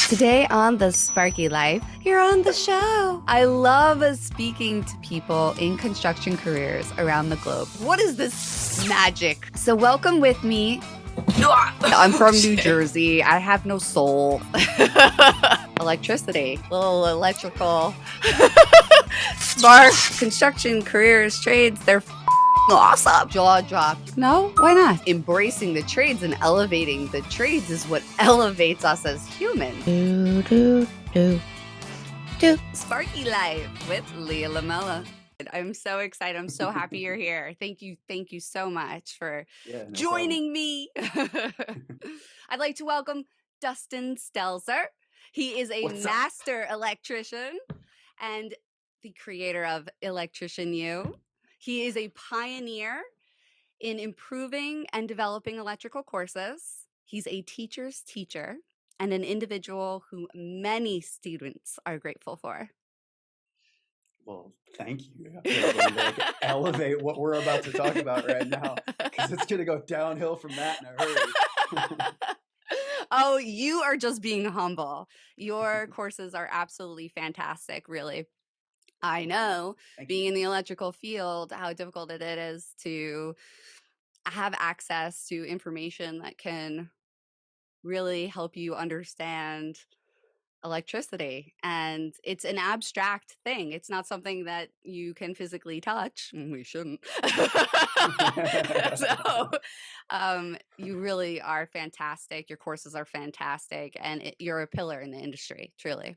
Today on The Sparky Life, you're on the show. I love speaking to people in construction careers around the globe. What is this magic? So welcome with me. I'm from New Jersey. I have no soul. Electricity, little electrical. Spark, construction careers, trades, they're awesome. Jaw drop. No, why not? Embracing the trades and elevating the trades is what elevates us as humans. Sparky Life with Leah Lamella. I'm so excited. I'm so happy you're here. Thank you so much for joining me. I'd like to welcome Dustin Stelzer. He is a master electrician and the creator of Electrician U. He is a pioneer in improving and developing electrical courses. He's a teacher's teacher and an individual who many students are grateful for. Well, thank you. I feel like I'm going to elevate what we're about to talk about right now, because it's going to go downhill from that in a hurry. Oh, you are just being humble. Your courses are absolutely fantastic, really. I know, being in the electrical field, how difficult it is to have access to information that can really help you understand electricity. And it's an abstract thing. It's not something that you can physically touch. We shouldn't. So you really are fantastic. Your courses are fantastic. And you're a pillar in the industry, truly.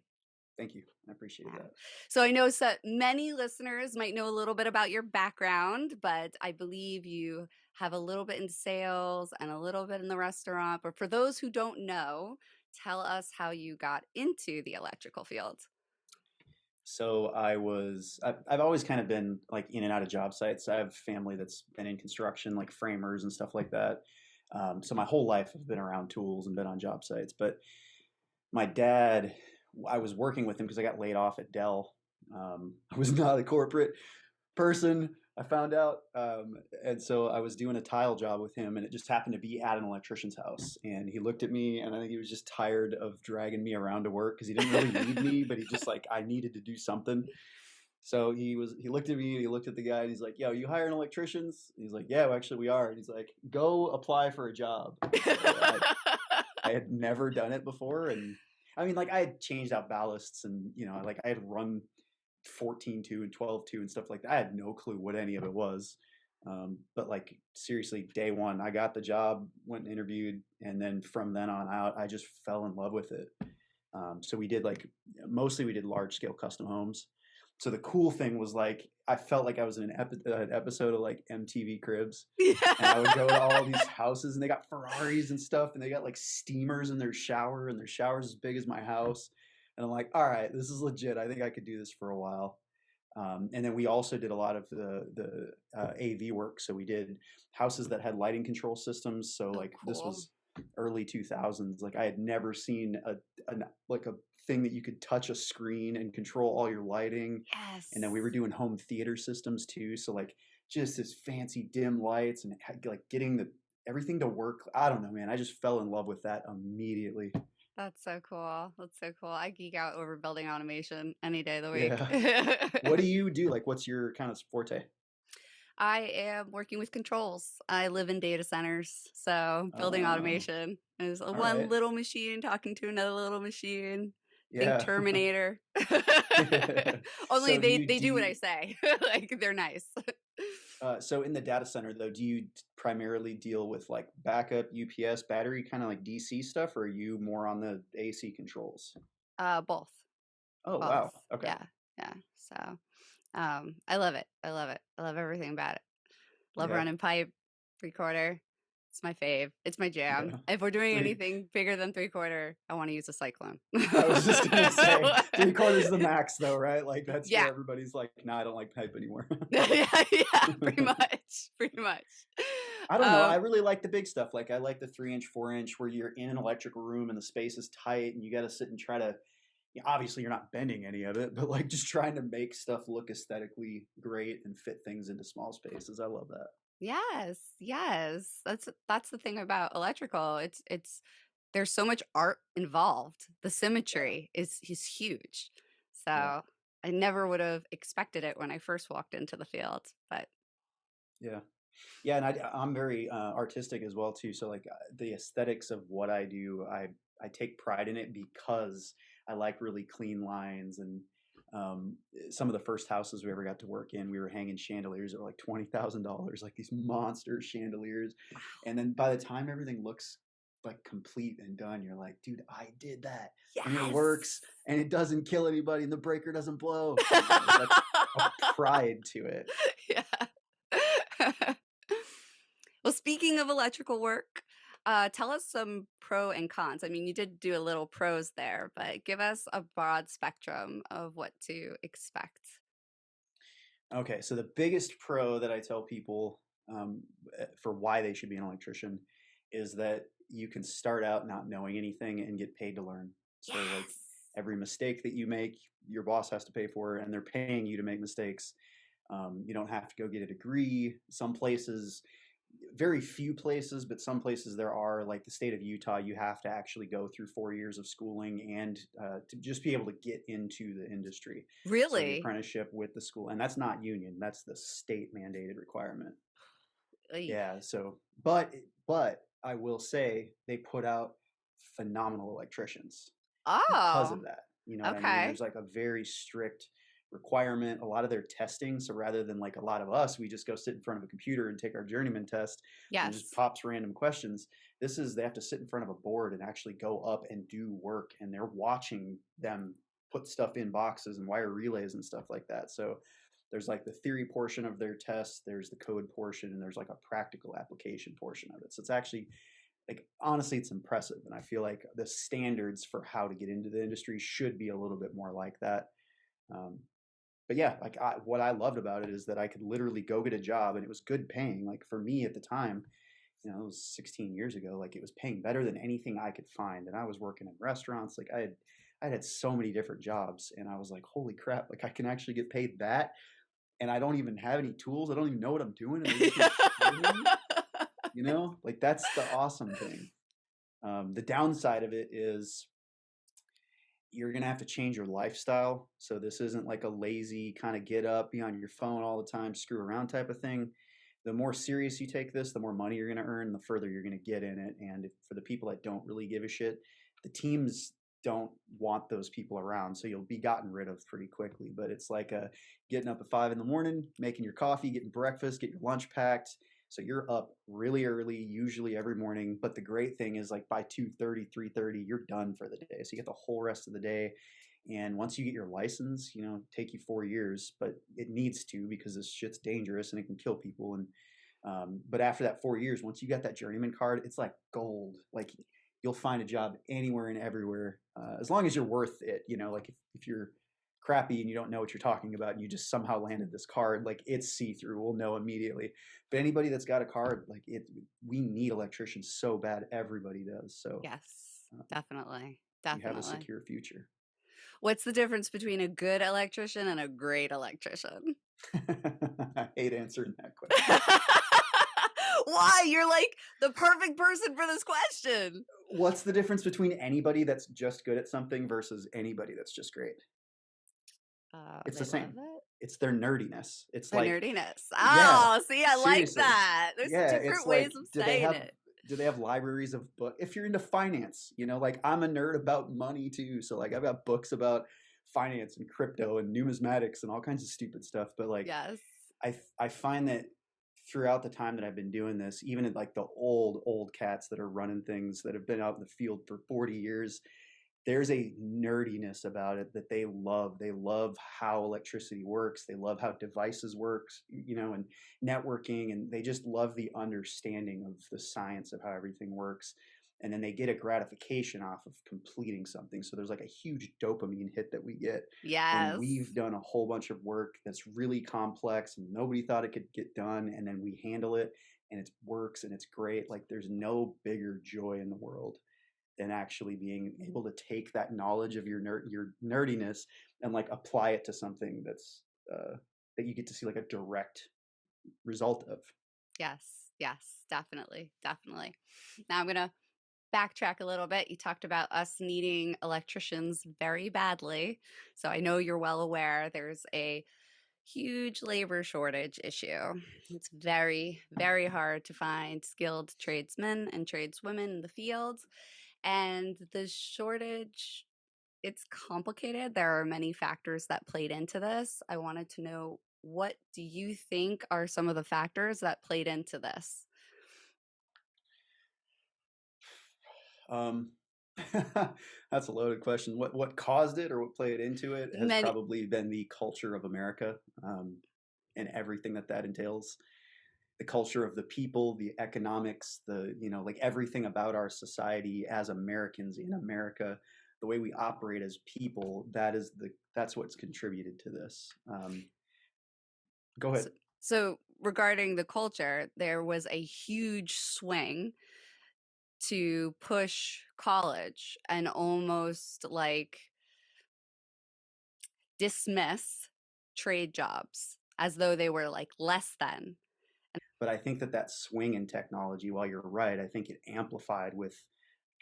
Thank you. I appreciate that. So I know many listeners might know a little bit about your background, but I believe you have a little bit in sales and a little bit in the restaurant. But for those who don't know, tell us how you got into the electrical field. So I've always kind of been like in and out of job sites. I have family that's been in construction, like framers and stuff like that. So my whole life I've been around tools and been on job sites. But my dad, I was working with him because I got laid off at Dell. I was not a corporate person, I found out. And so I was doing a tile job with him, and it just happened to be at an electrician's house. And he looked at me, and I think he was just tired of dragging me around to work because he didn't really need me, but he just like, I needed to do something. So he looked at me, and he looked at the guy, and he's like, "Yo, you hiring electricians?" And he's like, "Yeah, well, actually we are." And he's like, "Go apply for a job." So I had never done it before, and I mean, like I had changed out ballasts, and like I had run 14.2 and 12.2 and stuff like that. I had no clue what any of it was. But like seriously, day one, I got the job, went and interviewed, and then from then on out, I just fell in love with it. So we did mostly we did large scale custom homes. So the cool thing was like I felt like I was in an episode of like MTV Cribs, and I would go to all these houses, and they got Ferraris and stuff, and they got like steamers in their shower, and their shower's as big as my house. And I'm like, all right, this is legit. I think I could do this for a while. And then we also did a lot of the AV work. So we did houses that had lighting control systems. So like this was early 2000s. Like I had never seen a thing that you could touch a screen and control all your lighting. Yes. And then we were doing home theater systems too. So like just this fancy dim lights and like getting everything to work. I don't know, man. I just fell in love with that immediately. That's so cool. That's so cool. I geek out over building automation any day of the week. Yeah. What do you do? Like, what's your kind of forte? I am working with controls. I live in data centers, so building automation is one little machine talking to another little machine. Think Terminator. Only So they do what I say. Like they're nice. So in the data center though, do you primarily deal with like backup UPS battery kind of like DC stuff, or are you more on the AC controls? Both. Oh, Both. wow. Okay. Yeah. So I love it. I love it. I love everything about it. Love running pipe, 3/4. It's my fave. It's my jam. Yeah. If we're doing anything bigger than 3/4, I want to use a Cyclone. I was just gonna say 3/4 is the max though, right? Like that's Yeah. where everybody's like, no, I don't like pipe anymore. Yeah, pretty much. I don't know. I really like the big stuff. Like I like the 3-inch, 4-inch where you're in an electrical room and the space is tight and you got to sit and try to, obviously you're not bending any of it, but like just trying to make stuff look aesthetically great and fit things into small spaces. I love that. Yes. That's the thing about electrical. It's there's so much art involved. The Yeah. symmetry is huge. Yeah. So I never would have expected it when I first walked into the field, but Yeah. Yeah, and I'm very artistic as well too. So like the aesthetics of what I do, I take pride in it because I like really clean lines. And some of the first houses we ever got to work in, we were hanging chandeliers that were like $20,000, like these monster chandeliers. And then by the time everything looks like complete and done, you're like, dude, I did that, and it yes. works, and it doesn't kill anybody, and the breaker doesn't blow. There's like a pride to it. Yeah. Well, speaking of electrical work, tell us some pro and cons. I mean, you did do a little pros there, but give us a broad spectrum of what to expect. Okay, so the biggest pro that I tell people for why they should be an electrician is that you can start out not knowing anything and get paid to learn. So, like Yes. every mistake that you make, your boss has to pay for, and they're paying you to make mistakes. You don't have to go get a degree. Some places, very few places, but some places there are, like the state of Utah, you have to actually go through 4 years of schooling and to just be able to get into the industry. So the Really? apprenticeship with the school, and that's not union, that's the state mandated requirement. Oy. Yeah. So, but I will say they put out phenomenal electricians because Oh, of that. You know what I mean? okay. There's like a very strict requirement. A lot of their testing. So rather than like a lot of us, we just go sit in front of a computer and take our journeyman test and it just Yes. pops random questions. This is they have to sit in front of a board and actually go up and do work, and they're watching them put stuff in boxes and wire relays and stuff like that. So there's like the theory portion of their test, there's the code portion, and there's like a practical application portion of it. So it's actually like honestly it's impressive, and I feel like the standards for how to get into the industry should be a little bit more like that. um, but yeah, like what I loved about it is that I could literally go get a job and it was good paying. Like for me at the time, it was 16 years ago, like it was paying better than anything I could find, and I was working in restaurants. Like I had so many different jobs, and I was like, holy crap, like I can actually get paid that, and I don't even have any tools, I don't even know what I'm doing, and they're just gonna pay me. Like that's the awesome thing. The downside of it is you're gonna have to change your lifestyle. So this isn't like a lazy kind of get up, be on your phone all the time, screw around type of thing. The more serious you take this, the more money you're gonna earn, the further you're gonna get in it. And for the people that don't really give a shit, the teams don't want those people around, so you'll be gotten rid of pretty quickly. But it's like getting up at 5 in the morning, making your coffee, getting breakfast, get your lunch packed, so you're up really early, usually every morning. But the great thing is like by 2:30, 3:30, you're done for the day. So you get the whole rest of the day. And once you get your license, take you 4 years, but it needs to, because this shit's dangerous and it can kill people. And but after that 4 years, once you got that journeyman card, it's like gold. Like you'll find a job anywhere and everywhere, as long as you're worth it. Like if you're crappy and you don't know what you're talking about and you just somehow landed this card, like it's see through, we'll know immediately. But anybody that's got a card, like we need electricians so bad, everybody does. So Yes, um, definitely. you have a Definitely. secure future. What's the difference between a good electrician and a great electrician? I hate answering that question. Why? You're like the perfect person for this question. What's the difference between anybody that's just good at something versus anybody that's just great? It's the They love same. it. It's their nerdiness. It's Their like, nerdiness. yeah, Oh, see, I like seriously. that. There's Yeah, it's different ways like, of saying it. do they have libraries of book? If you're into finance, like I'm a nerd about money too. So like I've got books about finance and crypto and numismatics and all kinds of stupid stuff. But like Yes. I find that throughout the time that I've been doing this, even in like the old cats that are running things that have been out in the field for 40 years, there's a nerdiness about it that they love. They love how electricity works. They love how devices works, and networking, and they just love the understanding of the science of how everything works. And then they get a gratification off of completing something. So there's like a huge dopamine hit that we get when Yes. we've done a whole bunch of work that's really complex and nobody thought it could get done, and then we handle it and it works and it's great. Like there's no bigger joy in the world than actually being able to take that knowledge of your nerdiness and like apply it to something that you get to see like a direct result of. Yes. Yes. Definitely. Definitely. Now I'm gonna backtrack a little bit. You talked about us needing electricians very badly. So I know you're well aware there's a huge labor shortage issue. It's very, very hard to find skilled tradesmen and tradeswomen in the field. And the shortage, it's complicated. There are many factors that played into this. I wanted to know, what do you think are some of the factors that played into this? Um, that's a loaded question. What caused it or what played into it has Many. probably been the culture of America, and everything that that entails. The culture of the people, the economics, the like everything about our society as Americans in America, the way we operate as people. That's what's contributed to this. Go ahead. So regarding the culture, there was a huge swing to push college and almost like dismiss trade jobs as though they were like less than. But I think that that swing in technology, while you're right, I think it amplified with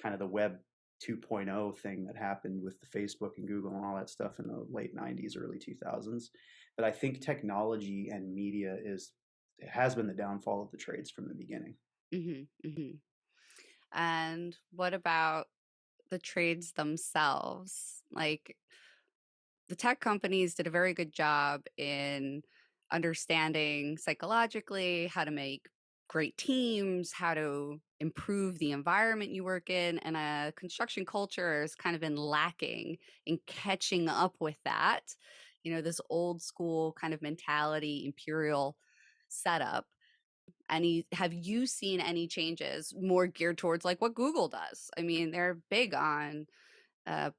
kind of the web 2.0 thing that happened with the Facebook and Google and all that stuff in the late 90s, early 2000s. But I think technology and media has been the downfall of the trades from the beginning. And what about the trades themselves? Like, the tech companies did a very good job in understanding psychologically how to make great teams, how to improve the environment you work in, and a construction culture has kind of been lacking in catching up with that. This old school kind of mentality, imperial setup. Have you seen any changes more geared towards like what Google does? I mean, they're big on uh,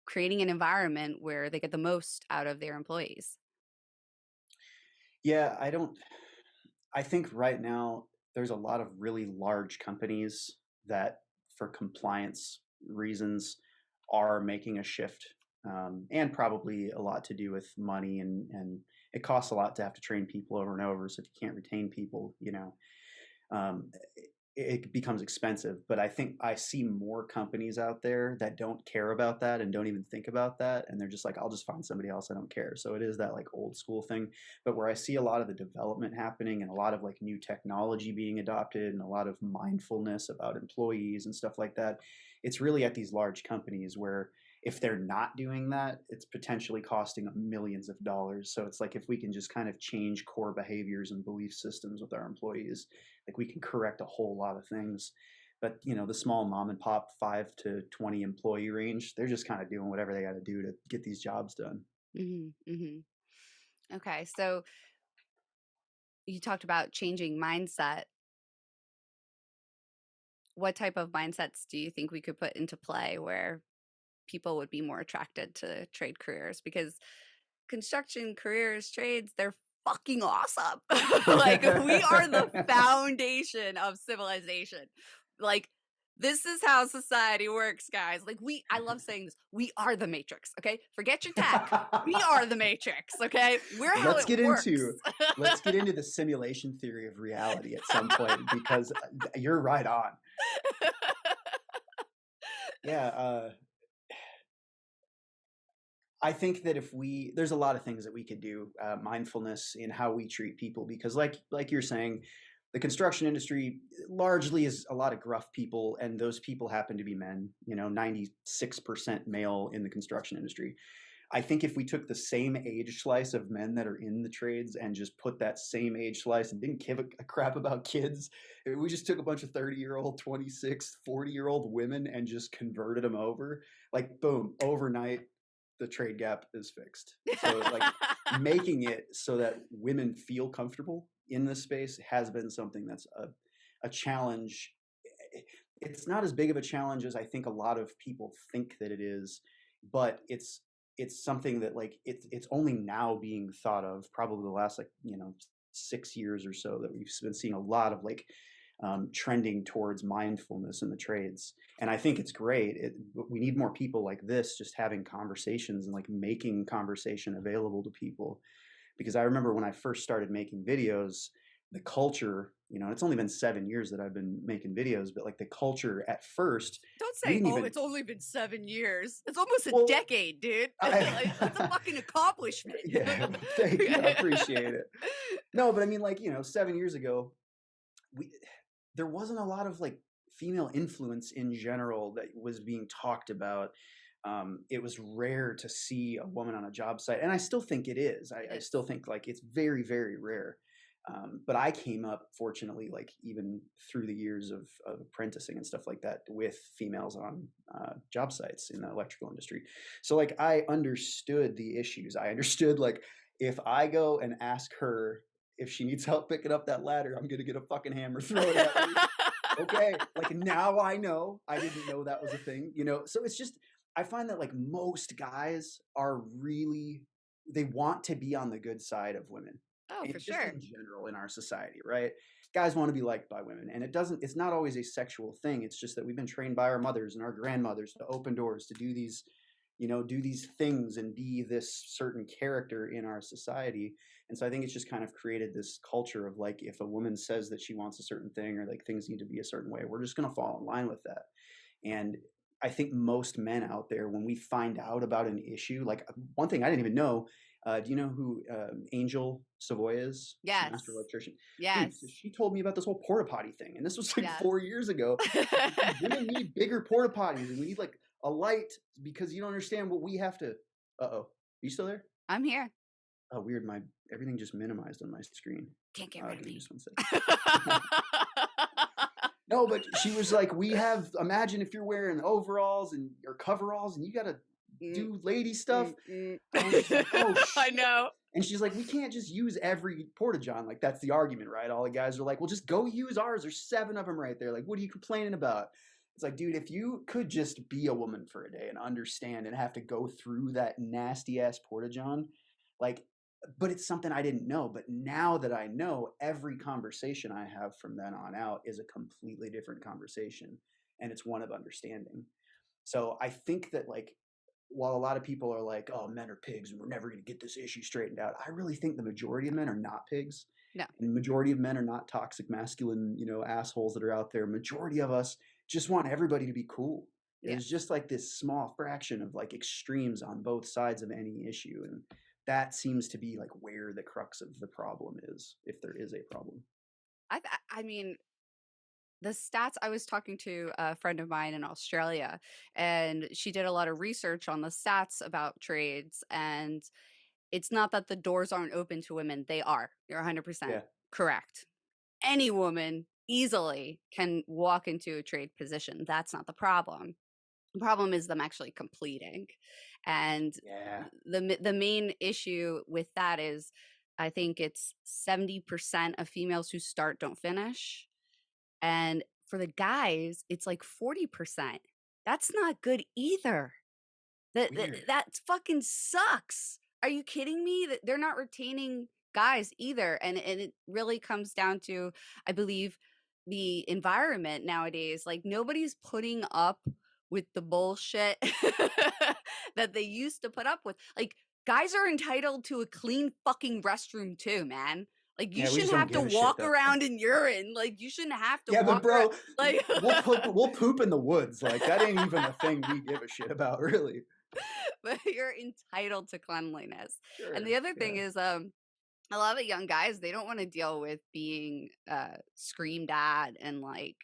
creating an environment where they get the most out of their employees. Yeah, I think right now there's a lot of really large companies that, for compliance reasons, are making a shift, and probably a lot to do with money, and it costs a lot to have to train people over and over. So if you can't retain people, um, it becomes expensive. But I think I see more companies out there that don't care about that and don't even think about that, and they're just like, I'll just find somebody else, I don't care. So it is that like old school thing. But where I see a lot of the development happening and a lot of like new technology being adopted and a lot of mindfulness about employees and stuff like that, it's really at these large companies where if they're not doing that, it's potentially costing millions of dollars. So it's like, if we can just kind of change core behaviors and belief systems with our employees, like we can correct a whole lot of things. But the small mom and pop 5 to 20 employee range, they're just kind of doing whatever they got to do to get these jobs done. Okay, so you talked about changing mindset. What type of mindsets do you think we could put into play where people would be more attracted to trade careers? Because construction careers, trades, they're fucking awesome. Like, we are the foundation of civilization. Like, this is how society works, guys. Like, I love saying this. We are the Matrix, okay? Forget your tech. We are the Matrix, okay? We're how let's it get works. let's get into the simulation theory of reality at some point, because you're right on. Yeah, I think that there's a lot of things that we could do, mindfulness in how we treat people, because like you're saying, the construction industry largely is a lot of gruff people, and those people happen to be men. 96% male in the construction industry. I think if we took the same age slice of men that are in the trades and just put that same age slice and didn't give a crap about kids, if we just took a bunch of 30-year-old, 26, 40-year-old women and just converted them over, like boom, overnight, the trade gap is fixed. So like making it so that women feel comfortable in this space has been something that's a challenge. It's not as big of a challenge as I think a lot of people think that it is, but it's something that like it's only now being thought of, probably the last 6 years or so, that we've been seeing a lot of like trending towards mindfulness in the trades. And I think it's great. We need more people like this just having conversations and like making conversation available to people. Because I remember when I first started making videos, the culture, it's only been 7 years that I've been making videos, but like the culture at first, Don't we say, didn't "Oh, even, it's only been 7 years." It's almost a well, decade, dude. Like, that's a I, fucking accomplishment. yeah, thank you. I appreciate it. No, but I mean, like, 7 years ago, we, there wasn't a lot of like female influence in general that was being talked about. It was rare to see a woman on a job site, and I still think it is. It I is. still think like it's very, very rare. But I came up, fortunately, like even through the years of apprenticing and stuff like that, with females on job sites in the electrical industry. So like I understood the issues. I understood like if I go and ask her if she needs help picking up that ladder, I'm gonna get a fucking hammer thrown at me. Okay, like now I know. I didn't know that was a thing. So it's just I find that like most guys are really they want to be on the good side of women. Oh, And for just sure. in general in our society, right? Guys want to be liked by women. And it's not always a sexual thing. It's just that we've been trained by our mothers and our grandmothers to open doors, to do these things and be this certain character in our society. And so I think it's just kind of created this culture of like, if a woman says that she wants a certain thing or like things need to be a certain way, we're just going to fall in line with that. And I think most men out there, when we find out about an issue, like one thing I didn't even know, do you know who Angel Savoy is? She's a master Yes. electrician. Dude, so Yes. she told me about this whole porta potty thing. And this was like Yes. 4 years ago. She's like, "Dude, women need bigger porta potties and we need like a light because you don't understand what we have to. Uh-oh. Are you still there? I'm here. Oh, weird. My everything just minimized on my screen. Can't get rid of Give me me. just 1 second. No, but she was like, imagine if you're wearing overalls and or coveralls and you got to do lady stuff. I was just like, oh, I shit. know. And she's like, we can't just use every porta-john. Like, that's the argument, right? All the guys are like, well, just go use ours. There's 7 of them right there. Like, what are you complaining about? It's like, dude, if you could just be a woman for a day and understand and have to go through that nasty ass porta-john, like, but it's something I didn't know. But now that I know, every conversation I have from then on out is a completely different conversation. And it's one of understanding. So I think that, like, while a lot of people are like, oh, men are pigs and we're never going to get this issue straightened out, I really think the majority of men are not pigs. No. And the majority of men are not toxic masculine, assholes that are out there. Majority of us just want everybody to be cool. There's just like this small fraction of like extremes on both sides of any issue. And that seems to be like where the crux of the problem is, if there is a problem. I mean, the stats, I was talking to a friend of mine in Australia, and she did a lot of research on the stats about trades. And it's not that the doors aren't open to women, they are. You're 100% Yeah. correct. Any woman easily can walk into a trade position. That's not the problem. The problem is them actually completing. And Yeah. the main issue with that is, I think it's 70% of females who start don't finish. And for the guys, it's like 40%. That's not good either. Weird. That fucking sucks. Are you kidding me? That they're not retaining guys either. And it really comes down to, I believe, the environment nowadays. Like, nobody's putting up with the bullshit that they used to put up with. Like, guys are entitled to a clean fucking restroom too, man. Like, you Yeah, we just shouldn't don't have to give a shit, walk though. around in urine. Like, you shouldn't have to Yeah, but walk around. bro, Like, we'll poop in the woods. Like that ain't even a thing we give a shit about, really. but you're entitled to cleanliness. And Sure. the other thing Yeah. is, a lot of young guys, they don't want to deal with being screamed at and like,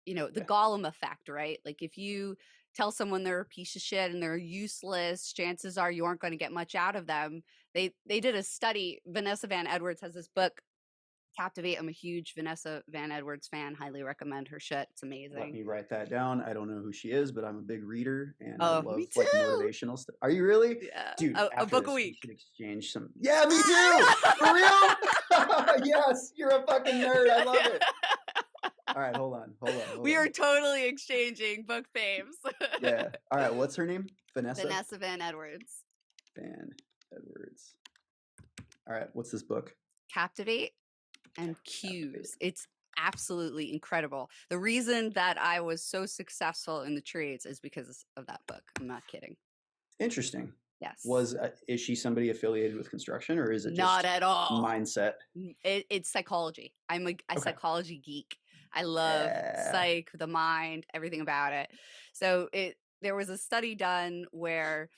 the Yeah. Gollum effect, right? Like, if you tell someone they're a piece of shit and they're useless, chances are you aren't going to get much out of them. They did a study. Vanessa Van Edwards has this book, Captivate. I'm a huge Vanessa Van Edwards fan. Highly recommend her shit. It's Let amazing. me write that down. I don't know who she is, but I'm a big reader and I Oh, love me like too. motivational stuff. Are you really? Yeah. Dude, A after book a this, we week. should exchange some. Yeah, me too. For real? Yes, you're a fucking nerd. I love it. All right, hold on. We are totally exchanging book fames. Yeah. All right, what's her name? Vanessa Van Edwards. Van Edwards. All right, what's this book? Captivate and Cues. It's absolutely incredible. The reason that I was so successful in the trades is because of that book. I'm not kidding. Interesting. Yes. Is she somebody affiliated with construction, or is it Not just at all. mindset? It's psychology. I'm a Okay. psychology geek. I love Yeah. psych, the mind, everything about it. So there was a study done where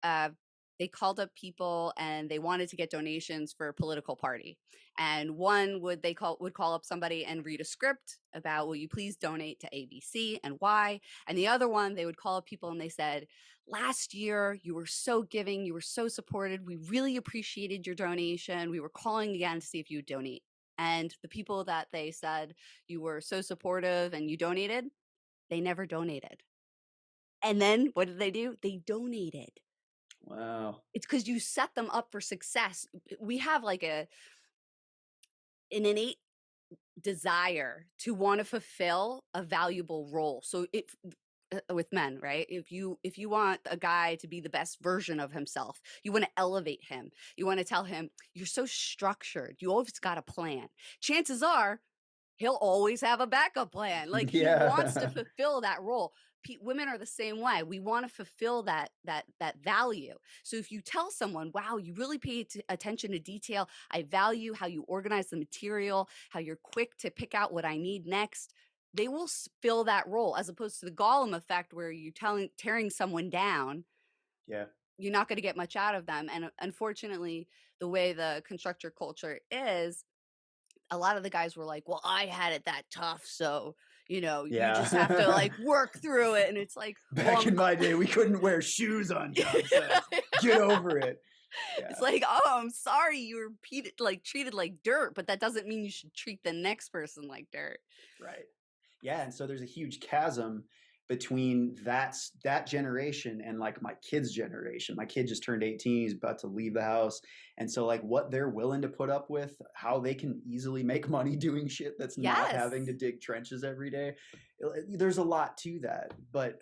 uh, they called up people and they wanted to get donations for a political party. And one would call up somebody and read a script about, will you please donate to ABC and why? And the other one, they would call up people and they said, last year you were so giving, you were so supported. We really appreciated your donation. We were calling again to see if you would donate. And the people that they said you were so supportive and you donated, they never donated. And then what did they do? They donated. Wow. It's because you set them up for success. We have like an innate desire to want to fulfill a valuable role. So if with men, right? If you want a guy to be the best version of himself, you want to elevate him. You want to tell him, you're so structured. You always got a plan. Chances are he'll always have a backup plan. Like he wants to fulfill that role. Women are the same way. We want to fulfill that value. So if you tell someone, wow, you really pay attention to detail, I value how you organize the material, how you're quick to pick out what I need next, they will fill that role, as opposed to the Gollum effect where you're tearing someone down. Yeah. You're not going to get much out of them. And unfortunately, the way the constructor culture is, a lot of the guys were like, well, I had it that tough. So, you just have to like work through it. And it's like, back in my day, we couldn't wear shoes on job sites. Get over it. Yeah. It's like, oh, I'm sorry you were treated like dirt, but that doesn't mean you should treat the next person like dirt. Right. Yeah. And so there's a huge chasm between that generation and like my kid's generation. My kid just turned 18, he's about to leave the house. And so like what they're willing to put up with, how they can easily make money doing shit that's not having to dig trenches every day. There's a lot to that. But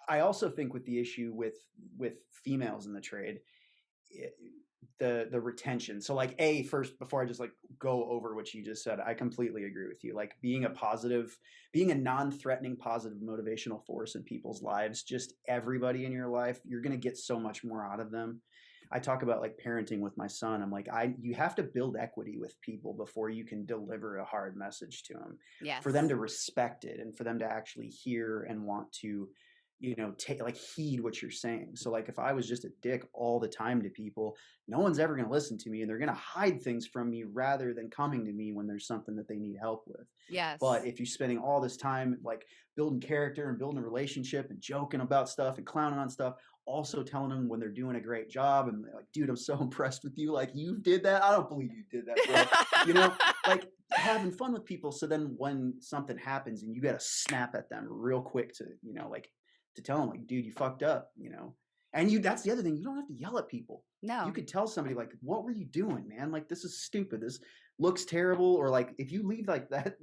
I also think with the issue with females in the trade, the retention. So like first, before I just like go over what you just said, I completely agree with you. Like being a non-threatening positive motivational force in people's lives, just everybody in your life, you're going to get so much more out of them. I talk about like parenting with my son. I'm like, you have to build equity with people before you can deliver a hard message to them. Yes. For them to respect it and for them to actually hear and want to heed what you're saying. So like if I was just a dick all the time to people, no one's ever going to listen to me, and they're going to hide things from me rather than coming to me when there's something that they need help with. Yes. But if you're spending all this time like building character and building a relationship and joking about stuff and clowning on stuff, also telling them when they're doing a great job and like, dude, I'm so impressed with you. Like you did that. I don't believe you did that, bro. Like having fun with people. So then when something happens and you got to snap at them real quick to, like, to tell them like, dude, you fucked up, and that's the other thing. You don't have to yell at people. No. You could tell somebody like, what were you doing, man? Like, this is stupid. This looks terrible. Or like, if you leave like that,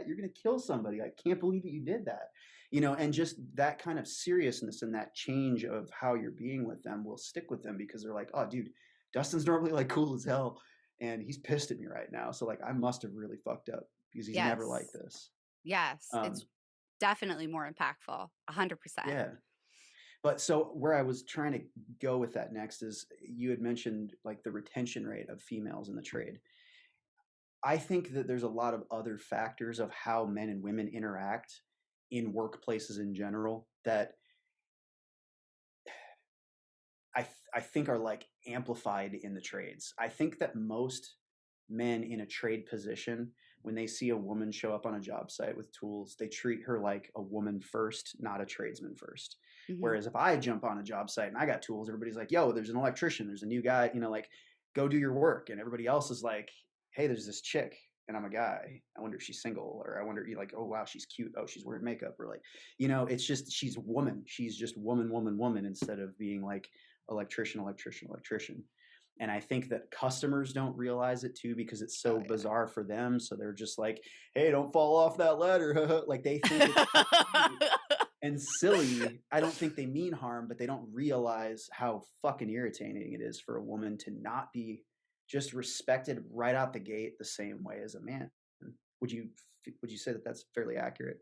you're going to kill somebody. I can't believe that you did that, and just that kind of seriousness and that change of how you're being with them will stick with them, because they're like, oh dude, Dustin's normally like cool as hell, and he's pissed at me right now. So like, I must have really fucked up, because he's never like this. Yes. It's definitely more impactful. 100%. Yeah. But so where I was trying to go with that next is, you had mentioned like the retention rate of females in the trade. I think that there's a lot of other factors of how men and women interact in workplaces in general that I think are like amplified in the trades. I think that most men in a trade position, when they see a woman show up on a job site with tools, they treat her like a woman first, not a tradesman first. Mm-hmm. Whereas if I jump on a job site and I got tools, everybody's like, yo, there's an electrician, there's a new guy, like, go do your work. And everybody else is like, hey, there's this chick and I'm a guy. I wonder if she's single, or I wonder, like, oh wow, she's cute. Oh, she's wearing makeup, or like, it's just, she's a woman. She's just woman, instead of being like electrician. And I think that customers don't realize it too, because it's so bizarre for them. So they're just like, hey, don't fall off that ladder. Like they think it's and silly. I don't think they mean harm, but they don't realize how fucking irritating it is for a woman to not be just respected right out the gate the same way as a man. Would you say that that's fairly accurate?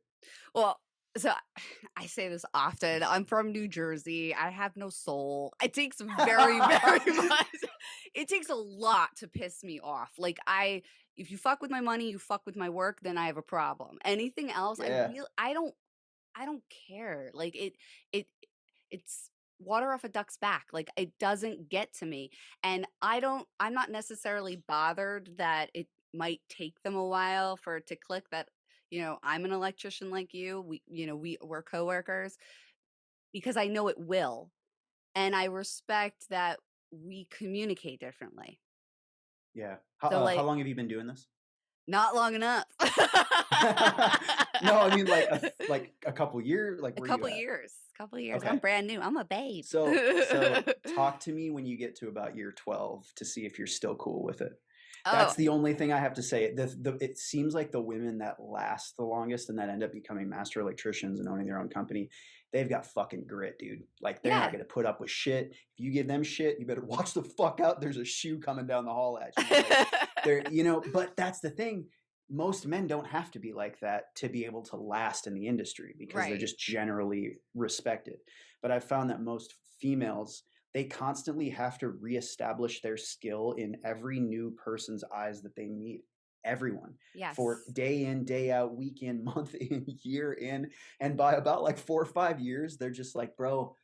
Well, So I say this often. I'm from New Jersey. I have no soul. It takes very, very much. It takes a lot to piss me off. Like if you fuck with my money, you fuck with my work, then I have a problem. Anything else, Yeah. I don't care. Like it it's water off a duck's back. Like it doesn't get to me. And I'm not necessarily bothered that it might take them a while for it to click that, I'm an electrician like you. We're coworkers because I know it will. And I respect that we communicate differently. Yeah. So How like long have you been doing this? not long enough. No, I mean like a couple years. Like A where you couple at? years. Couple years. I'm Okay. brand new. I'm a babe. So talk to me when you get to about year 12 to see if you're still cool with it. Oh, That's the only thing I have to say. It seems like the women that last the longest and that end up becoming master electricians and owning their own company, they've got fucking grit, dude. Like they're not yeah. going to put up with shit. If you give them shit, you better watch the fuck out. There's a shoe coming down the hall at you. Like, but that's the thing. Most men don't have to be like that to be able to last in the industry because they're Right. just generally respected. But I've found that most females, they constantly have to reestablish their skill in every new person's eyes that they meet. Everyone, for Yes. day in, day out, week in, month in, year in. And by about like 4 or 5 years, they're just like, bro,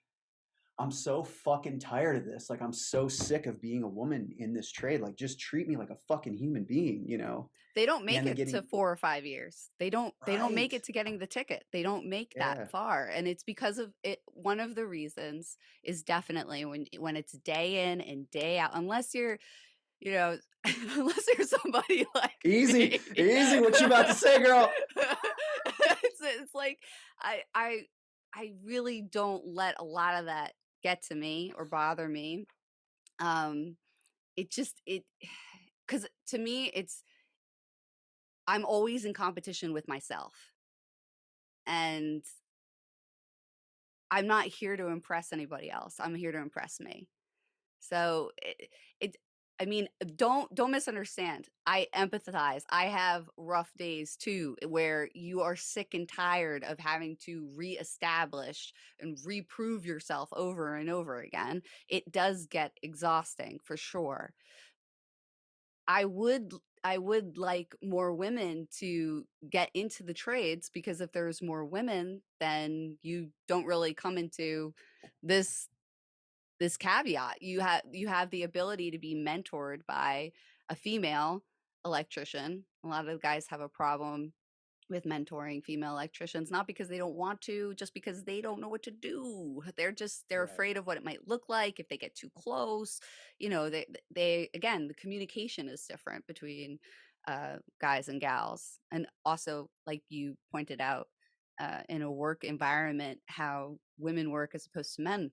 I'm so fucking tired of this. Like, I'm so sick of being a woman in this trade. Like, just treat me like a fucking human being, you know? They don't And make they're it to getting 4 or 5 years. They don't make right. it to getting the ticket. They don't make that Yeah. far, and it's because of it. One of the reasons is definitely when it's day in and day out, unless you're, you know, unless you're somebody like Easy, me. easy. What you about to say, girl? It's like I I I really don't let a lot of that get to me or bother me. Um, it because to me I'm always in competition with myself. And I'm not here to impress anybody else. I'm here to impress me. So it I mean, don't misunderstand. I empathize. I have rough days too, where you are sick and tired of having to reestablish and reprove yourself over and over again. It does get exhausting for sure. I would like more women to get into the trades because if there's more women, then you don't really come into this this caveat. You have the ability to be mentored by a female electrician. A lot of the guys have a problem with mentoring female electricians, not because they don't want to, just because they don't know what to do. They're Right. afraid of what it might look like if they get too close. They again, the communication is different between guys and gals, and also like you pointed out, in a work environment, how women work as opposed to men.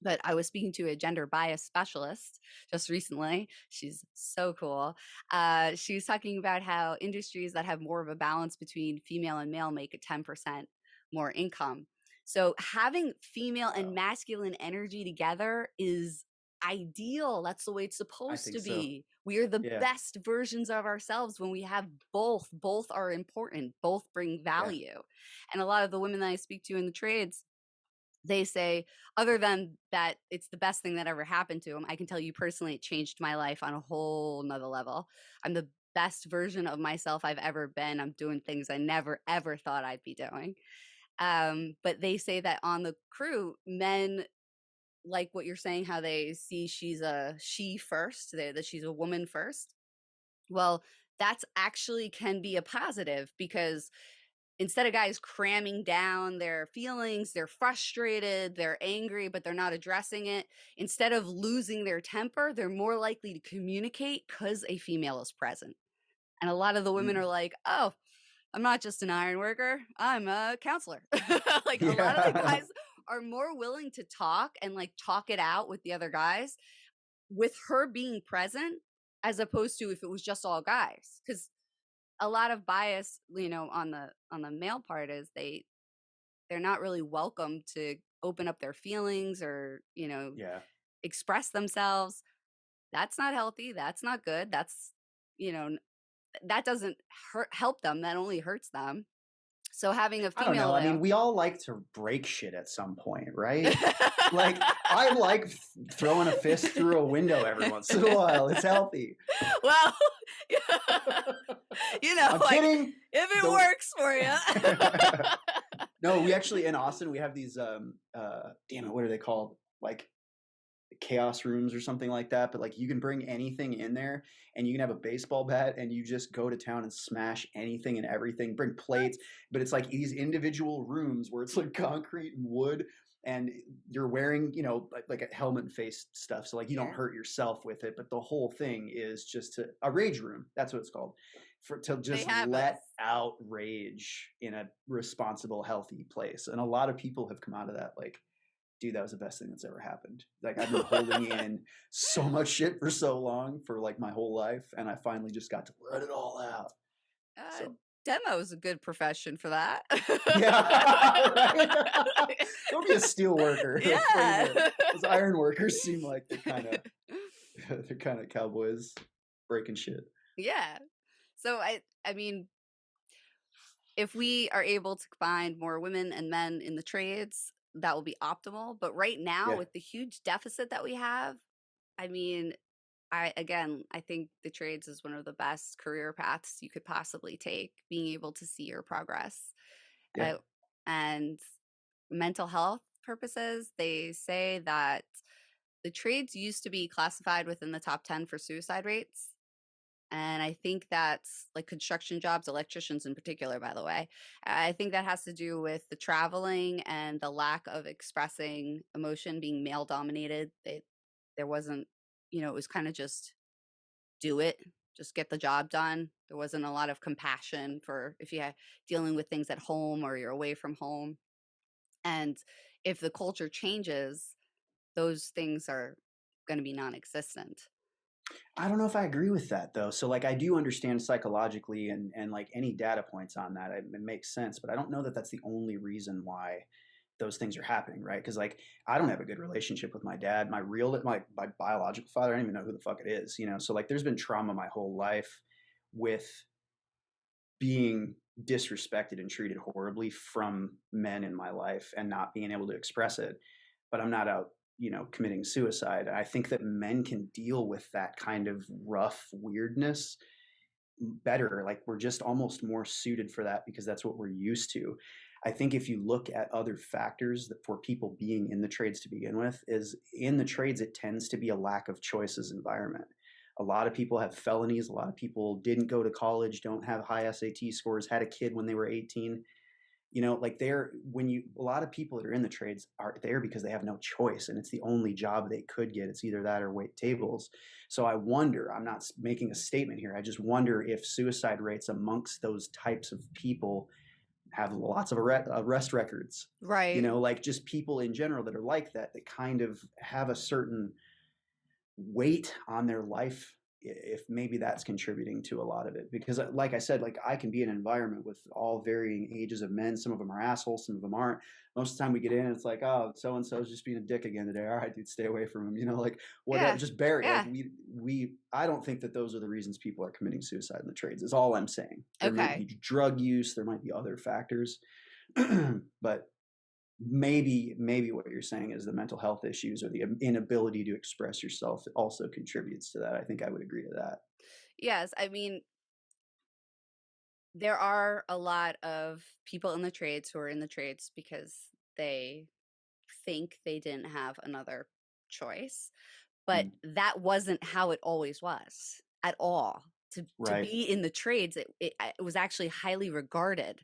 But I was speaking to a gender bias specialist just recently. She's so cool. She was talking about how industries that have more of a balance between female and male make a 10% more income. So having female and Wow. masculine energy together is ideal. That's the way it's I supposed think to so. be. We are the Yeah. best versions of ourselves when we have both. Both are important, both bring Yeah. value. And a lot of the women that I speak to in the trades, they say, other than that it's the best thing that ever happened to them, I can tell you personally it changed my life on a whole nother level. I'm the best version of myself I've ever been. I'm doing things I never ever thought I'd be doing. But they say that on the crew, men, like what you're saying, how they see she's a she first, that she's a woman first. Well, that's actually can be a positive, because instead of guys cramming down their feelings, they're frustrated, they're angry, but they're not addressing it. Instead of losing their temper, they're more likely to communicate because a female is present. And a lot of the women Mm. are like, oh, I'm not just an iron worker, I'm a counselor. Like a lot of the Yeah. guys are more willing to talk and like talk it out with the other guys with her being present, as opposed to if it was just all guys. Because a lot of bias, on the male part, is they're not really welcome to open up their feelings or Yeah. express themselves. That's not healthy, that's not good, you know that doesn't help them, that only hurts them. So having a I don't female know. I mean, Leo. we all like to break shit at some point, right? Like, I like throwing a fist through a window every once in a while. It's healthy. Well, I'm like kidding. if it works for you. No, we actually in Austin we have these damn it, what are they called? Like chaos rooms or something like that, but like you can bring anything in there and you can have a baseball bat and you just go to town and smash anything and everything, bring plates, but it's like these individual rooms where it's like concrete and wood and you're wearing, like a helmet and face stuff, so like you don't hurt yourself with it, but the whole thing is just a rage room. That's what it's called. To just let out rage in a responsible, healthy place. And a lot of people have come out of that like, dude, that was the best thing that's ever happened. Like I've been holding in so much shit for so long for like my whole life, and I finally just got to let it all out. So. Demo is a good profession for that. Yeah, right. Don't be a steel worker. Yeah, those iron workers seem like they're kind of cowboys breaking shit. Yeah. So I mean, if we are able to find more women and men in the trades, that will be optimal. But right now, with the huge deficit that we have, I mean, I think the trades is one of the best career paths you could possibly take, being able to see your progress. And mental health purposes, they say that the trades used to be classified within the top 10 for suicide rates. And I think that's like construction jobs, electricians in particular, by the way. I think that has to do with the traveling and the lack of expressing emotion, being male dominated. There wasn't, it was kind of just do it, just get the job done. There wasn't a lot of compassion for if you're dealing with things at home or you're away from home. And if the culture changes, those things are going to be non-existent. I don't know if I agree with that though. So like I do understand psychologically and like any data points on that, it makes sense, but I don't know that that's the only reason why those things are happening, right? Because like I don't have a good relationship with my dad, my biological father. I don't even know who the fuck it is, So like there's been trauma my whole life with being disrespected and treated horribly from men in my life and not being able to express it. But I'm not out committing suicide. I think that men can deal with that kind of rough weirdness better. Like we're just almost more suited for that because that's what we're used to. I think if you look at other factors that for people being in the trades to begin with, is in the trades, it tends to be a lack of choices environment. A lot of people have felonies. A lot of people didn't go to college, don't have high SAT scores, had a kid when they were 18. Like a lot of people that are in the trades are there because they have no choice and it's the only job they could get. It's either that or wait tables. So I wonder, I'm not making a statement here, I just wonder if suicide rates amongst those types of people have lots of arrest records, right? Like just people in general that are like that kind of have a certain weight on their life, if maybe that's contributing to a lot of it. Because like I said, like I can be in an environment with all varying ages of men. Some of them are assholes, some of them aren't. Most of the time we get in, it's like, oh, so and so's just being a dick again today. All right, dude, stay away from him. Like whatever, just bear it. Like we I don't think that those are the reasons people are committing suicide in the trades, is all I'm saying. There might be drug use, there might be other factors. But maybe what you're saying is the mental health issues or the inability to express yourself also contributes to that. I think I would agree to that. Yes, I mean, there are a lot of people in the trades who are in the trades because they think they didn't have another choice, but that wasn't how it always was at all. To be in the trades, it was actually highly regarded.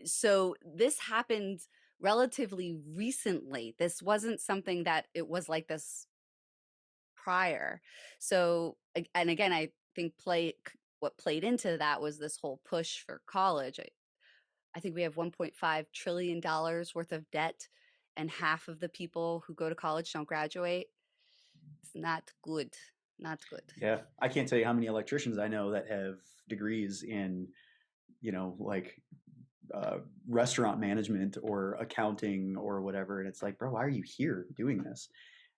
So this happened relatively recently. This wasn't something that it was like this prior. So, and again, I think what played into that was this whole push for college. I think we have $1.5 trillion worth of debt, and half of the people who go to college don't graduate. It's not good. Not good. Yeah. I can't tell you how many electricians I know that have degrees in, like restaurant management or accounting or whatever. And it's like, bro, why are you here doing this?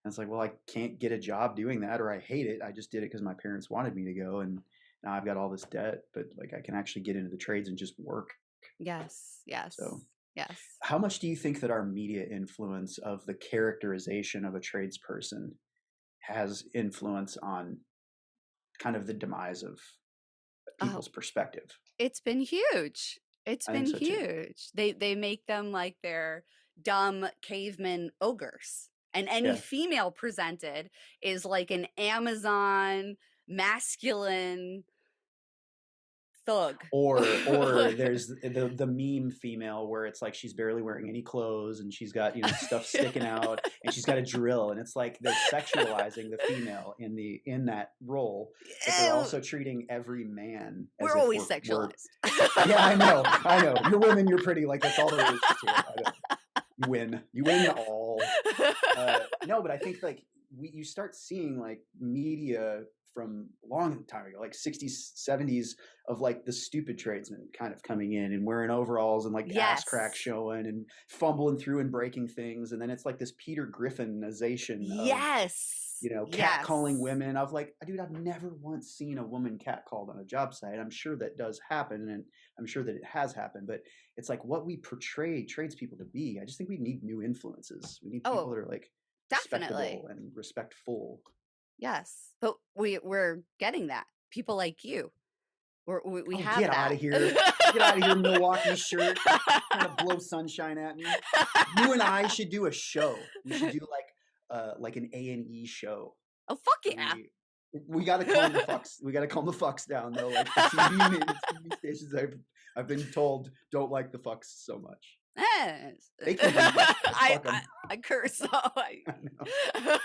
And it's like, well, I can't get a job doing that, or I hate it. I just did it because my parents wanted me to go. And now I've got all this debt, but like I can actually get into the trades and just work Yes, yes, So yes. how much do you think that our media influence of the characterization of a tradesperson has influence on kind of the demise of Oh, people's perspective? it's been huge. It's I think been so too. huge. They make them like they're dumb caveman ogres. And any Yeah. female presented is like an Amazon masculine thug. Or there's the meme female where it's like she's barely wearing any clothes and she's got, stuff sticking out and she's got a drill, and it's like they're sexualizing the female in that role, but they're Ew, also treating every man as we're if always we're sexualized. yeah, I know. You're women, you're pretty, like that's all there is to it. I know. You win all. No, but I think like you start seeing like media from a long time ago, like 60s, 70s, of like the stupid tradesmen kind of coming in and wearing overalls and like ass crack Yes. showing and fumbling through and breaking things. And then it's like this Peter Griffinization of, Yes. catcalling Yes. women. Of like, dude, I've never once seen a woman catcalled on a job site. I'm sure that does happen, and I'm sure that it has happened, but it's like what we portray tradespeople to be. I just think we need new influences. We need people Oh, that are like definitely. respectable and respectful. Yes. But we're getting that. People like you. We Oh, have get out that. of here. Get out of here, Milwaukee shirt. Trying to blow sunshine at me. You and I should do a show. We should do like an A&E show. Oh, fuck Where yeah. we got to calm the fucks. We got to calm the fucks down though. Like the TV stations, I've been told don't like the fucks so much. Yes. They can be fucks. Fuck 'em. I curse. So I know.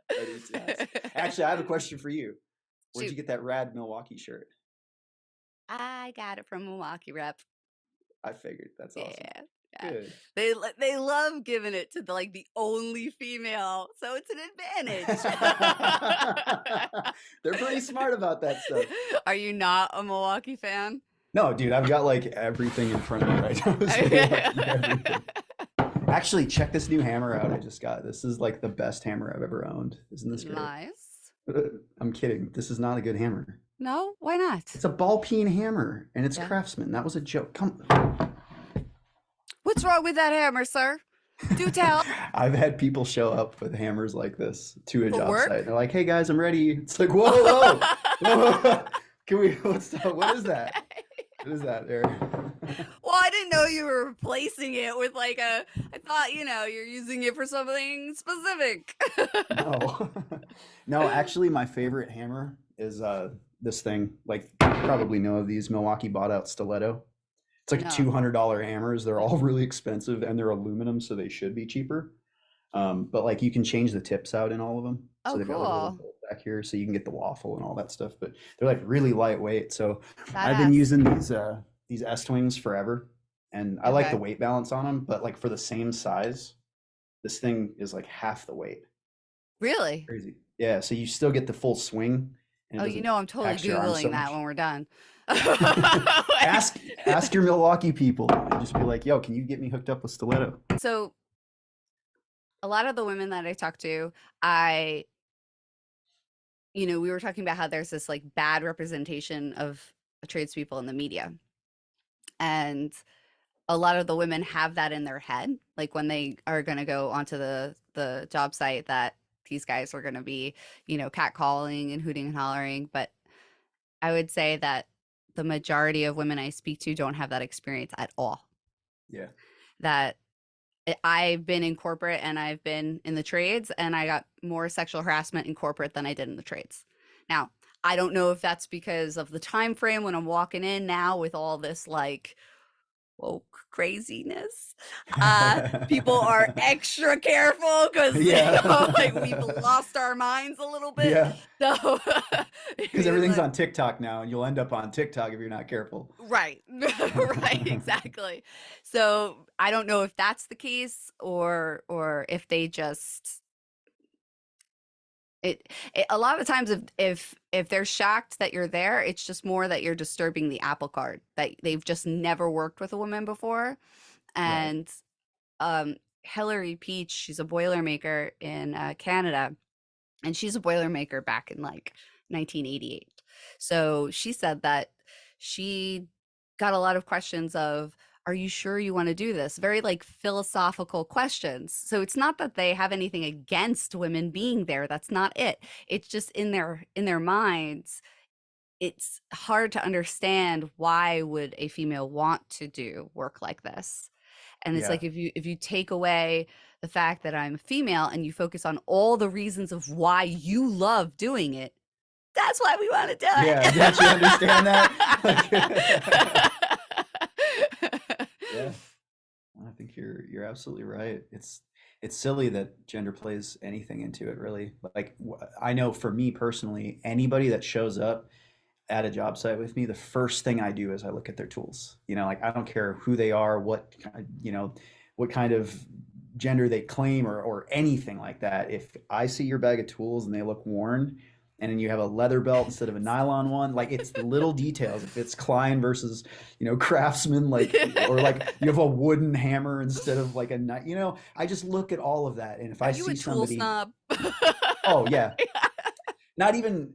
That is, yes. Actually, I have a question for you. Where'd you Shoot. get that rad Milwaukee shirt? I got it from Milwaukee Rep. I figured. That's awesome. Yeah. Yeah. Good. They love giving it to the only female, so it's an advantage. They're pretty smart about that stuff. Are you not a Milwaukee fan? No, dude, I've got like everything in front of me right now. So, like, everything. Actually, check this new hammer out I just got. This is like the best hammer I've ever owned. Isn't this great? Nice. I'm kidding. This is not a good hammer. No, why not? It's a ball peen hammer, and it's Yeah. Craftsman. That was a joke. Come. What's wrong with that hammer, sir? Do tell. I've had people show up with hammers like this to a For job work? site. They're like, "Hey guys, I'm ready." It's like, whoa, whoa. Can we? What is that? What is that there? Well, I didn't know you were replacing it with like I thought, you're using it for something specific. No. No, actually my favorite hammer is this thing. Like you probably know of these Milwaukee bought out stiletto. It's like No. $200 hammers. They're all really expensive and they're aluminum, so they should be cheaper. But like you can change the tips out in all of them. So Oh, they've got like a little cool. bolt back here, so you can get the waffle and all that stuff. But they're like really lightweight. So I've been Badass. using these S-Twings forever, and I like the Okay. weight balance on them. But like for the same size, this thing is like half the weight. Really? Crazy. Yeah. So you still get the full swing. And it Oh, doesn't I'm totally tax your arms so Googling that much. when we're done. Ask your Milwaukee people. And just be like, yo, can you get me hooked up with stiletto? So a lot of the women that I talk to, we were talking about how there's this like bad representation of tradespeople in the media. And a lot of the women have that in their head, like when they are going to go onto the job site, that these guys are going to be, catcalling and hooting and hollering. But I would say that the majority of women I speak to don't have that experience at all. Yeah. That I've been in corporate and I've been in the trades, and I got more sexual harassment in corporate than I did in the trades. Now, I don't know if that's because of the time frame when I'm walking in now with all this like woke craziness. People are extra careful because Yeah. we've lost our minds a little bit. Yeah. So Because everything's on TikTok now, and you'll end up on TikTok if you're not careful. right. Right, exactly. So I don't know if that's the case or if they just it a lot of times if they're shocked that you're there, it's just more that you're disturbing the apple cart, that they've just never worked with a woman before. Right. And Hillary Peach, she's a Boilermaker in Canada, and she's a Boilermaker back in like 1988. So she said that she got a lot of questions of, are you sure you want to do this? Very like philosophical questions. So it's not that they have anything against women being there. That's not it. It's just in their minds, it's hard to understand why would a female want to do work like this. And it's Yeah. like if you take away the fact that I'm a female and you focus on all the reasons of why you love doing it, that's why we want to do it. Yeah, don't you understand that? Yeah, I think you're absolutely right. It's silly that gender plays anything into it, really. Like I know for me personally, anybody that shows up at a job site with me, the first thing I do is I look at their tools. You know, like I don't care who they are, what kind of gender they claim or anything like that. If I see your bag of tools and they look worn, and then you have a leather belt instead of a nylon one, like it's the little details. If it's Klein versus, Craftsman, like, or like you have a wooden hammer instead of like a knife, I just look at all of that. And if Are I you a see tool somebody, snob? oh yeah, not even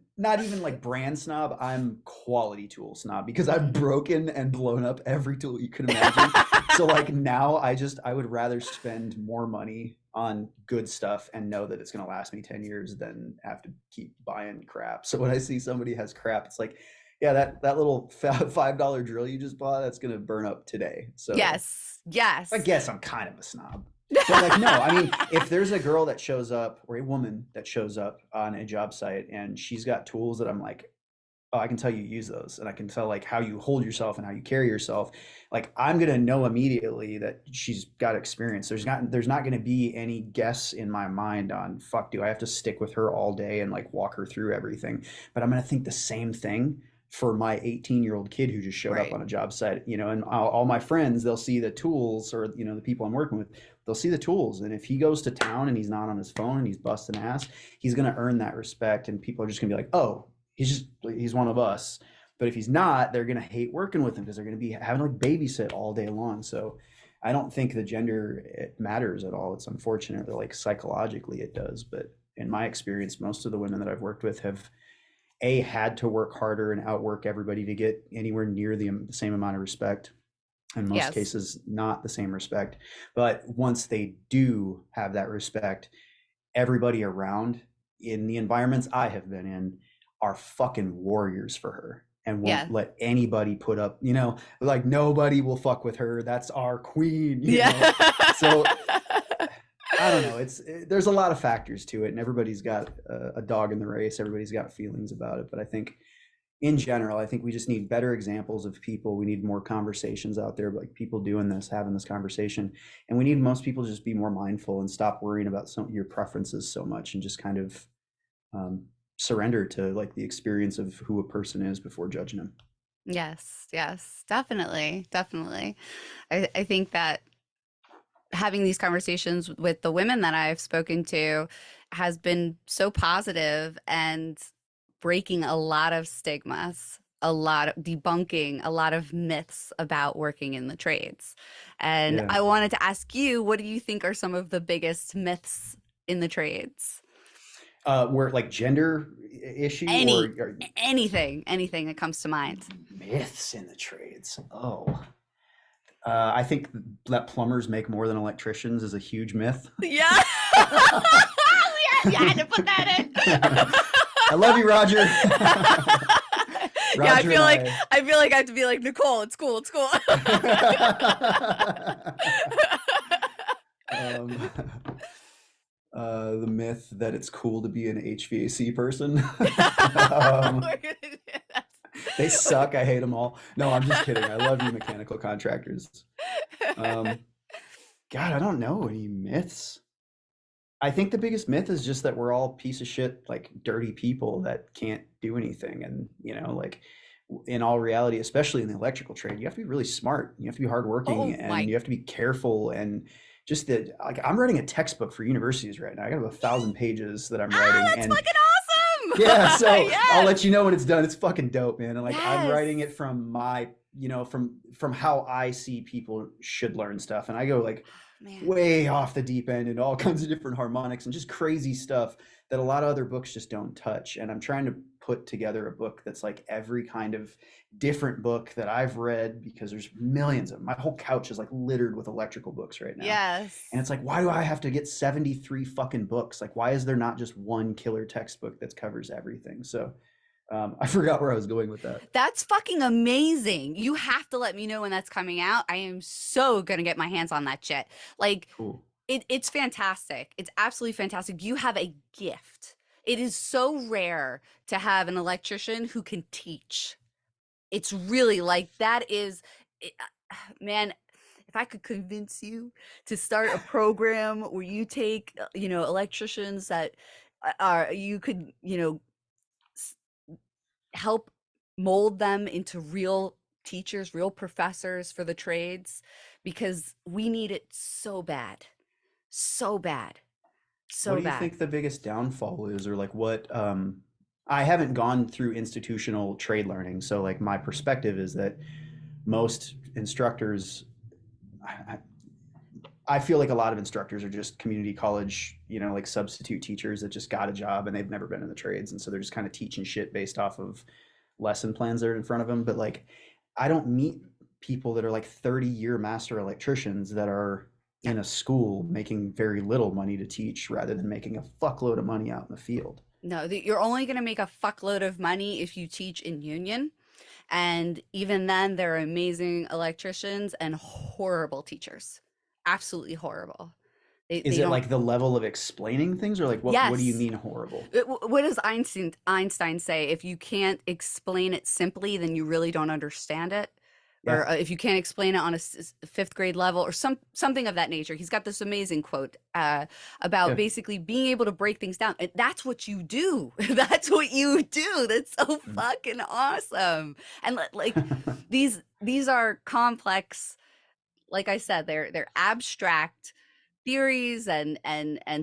like brand snob. I'm quality tool snob because I've broken and blown up every tool you can imagine. So like now I would rather spend more money on good stuff and know that it's going to last me 10 years than have to keep buying crap. So when I see somebody has crap, it's like, yeah, that little $5 drill you just bought, that's going to burn up today. So Yes. I guess I'm kind of a snob. But like, no, I mean, if there's a girl that shows up or a woman that shows up on a job site and she's got tools that I'm like, oh, I can tell you use those, and I can tell like how you hold yourself and how you carry yourself. Like I'm gonna know immediately that she's got experience. There's not gonna be any guess in my mind on fuck, do I have to stick with her all day and like walk her through everything? But I'm gonna think the same thing for my 18-year-old kid who just showed up on a job site, and all my friends, they'll see the tools, or the people I'm working with, they'll see the tools. And if he goes to town and he's not on his phone and he's busting ass, he's going to earn that respect. And people are just gonna be like, oh, he's one of us. But if he's not, they're going to hate working with him because they're going to be having like babysit all day long. So I don't think the gender, it matters at all. It's unfortunate that like psychologically it does. But in my experience, most of the women that I've worked with have had to work harder and outwork everybody to get anywhere near the same amount of respect. In most cases, not the same respect. But once they do have that respect, everybody around in the environments I have been in are fucking warriors for her and won't let anybody put up, like nobody will fuck with her. That's our queen. You know? So I don't know. There's a lot of factors to it, and everybody's got a dog in the race. Everybody's got feelings about it. But I think in general, I think we just need better examples of people. We need more conversations out there, like people doing this, having this conversation. And we need most people to just be more mindful and stop worrying about your preferences so much and just kind of surrender to like the experience of who a person is before judging them. Yes, definitely. I think that having these conversations with the women that I've spoken to has been so positive and breaking a lot of stigmas, a lot of debunking a lot of myths about working in the trades. And I wanted to ask you, what do you think are some of the biggest myths in the trades? Where like gender issue or anything that comes to mind. Myths in the trades. I think that plumbers make more than electricians is a huge myth. Yeah. You had to put that in. I love you, Roger. Yeah, I feel like I have to be like, Nicole, it's cool. The myth that it's cool to be an HVAC person. They suck. I hate them all. No, I'm just kidding. I love you, mechanical contractors. God, I don't know any myths. I think the biggest myth is just that we're all piece of shit, like dirty people that can't do anything. And, like in all reality, especially in the electrical trade, you have to be really smart. You have to be hardworking and you have to be careful. And just that, like, I'm writing a textbook for universities right now. I got about 1,000 pages that I'm writing. That's fucking awesome. Yeah. So I'll let you know when it's done. It's fucking dope, man. And like, I'm writing it from my, from how I see people should learn stuff. And I go like, way off the deep end and all kinds of different harmonics and just crazy stuff that a lot of other books just don't touch. And I'm trying to put together a book that's like every kind of different book that I've read, because there's millions of them. My whole couch is like littered with electrical books right now. Yes. And it's like, why do I have to get 73 fucking books? Like, why is there not just one killer textbook that covers everything? So I forgot where I was going with that. That's fucking amazing. You have to let me know when that's coming out. I am so gonna get my hands on that shit. Like, cool. It's fantastic. It's absolutely fantastic. You have a gift. It is so rare to have an electrician who can teach. It's really like that is, man, if I could convince you to start a program where you take, electricians that are, you could, help mold them into real teachers, real professors for the trades, because we need it so bad. So bad. So what do you bad. think the biggest downfall is, or like what I haven't gone through institutional trade learning, so like my perspective is that most instructors, I feel like a lot of instructors are just community college, like substitute teachers that just got a job and they've never been in the trades, and so they're just kind of teaching shit based off of lesson plans that are in front of them. But like, I don't meet people that are like 30-year master electricians that are in a school making very little money to teach, rather than making a fuckload of money out in the field. No, you're only going to make a fuckload of money if you teach in union. And even then, they're amazing electricians and horrible teachers. Absolutely horrible. Is it like the level of explaining things, or like what do you mean horrible? What does Einstein say? If you can't explain it simply, then you really don't understand it. Yeah. Or if you can't explain it on a fifth grade level, or something of that nature. He's got this amazing quote about basically being able to break things down. That's what you do. That's what you do. That's so fucking awesome. And like these are complex. Like I said, they're abstract theories and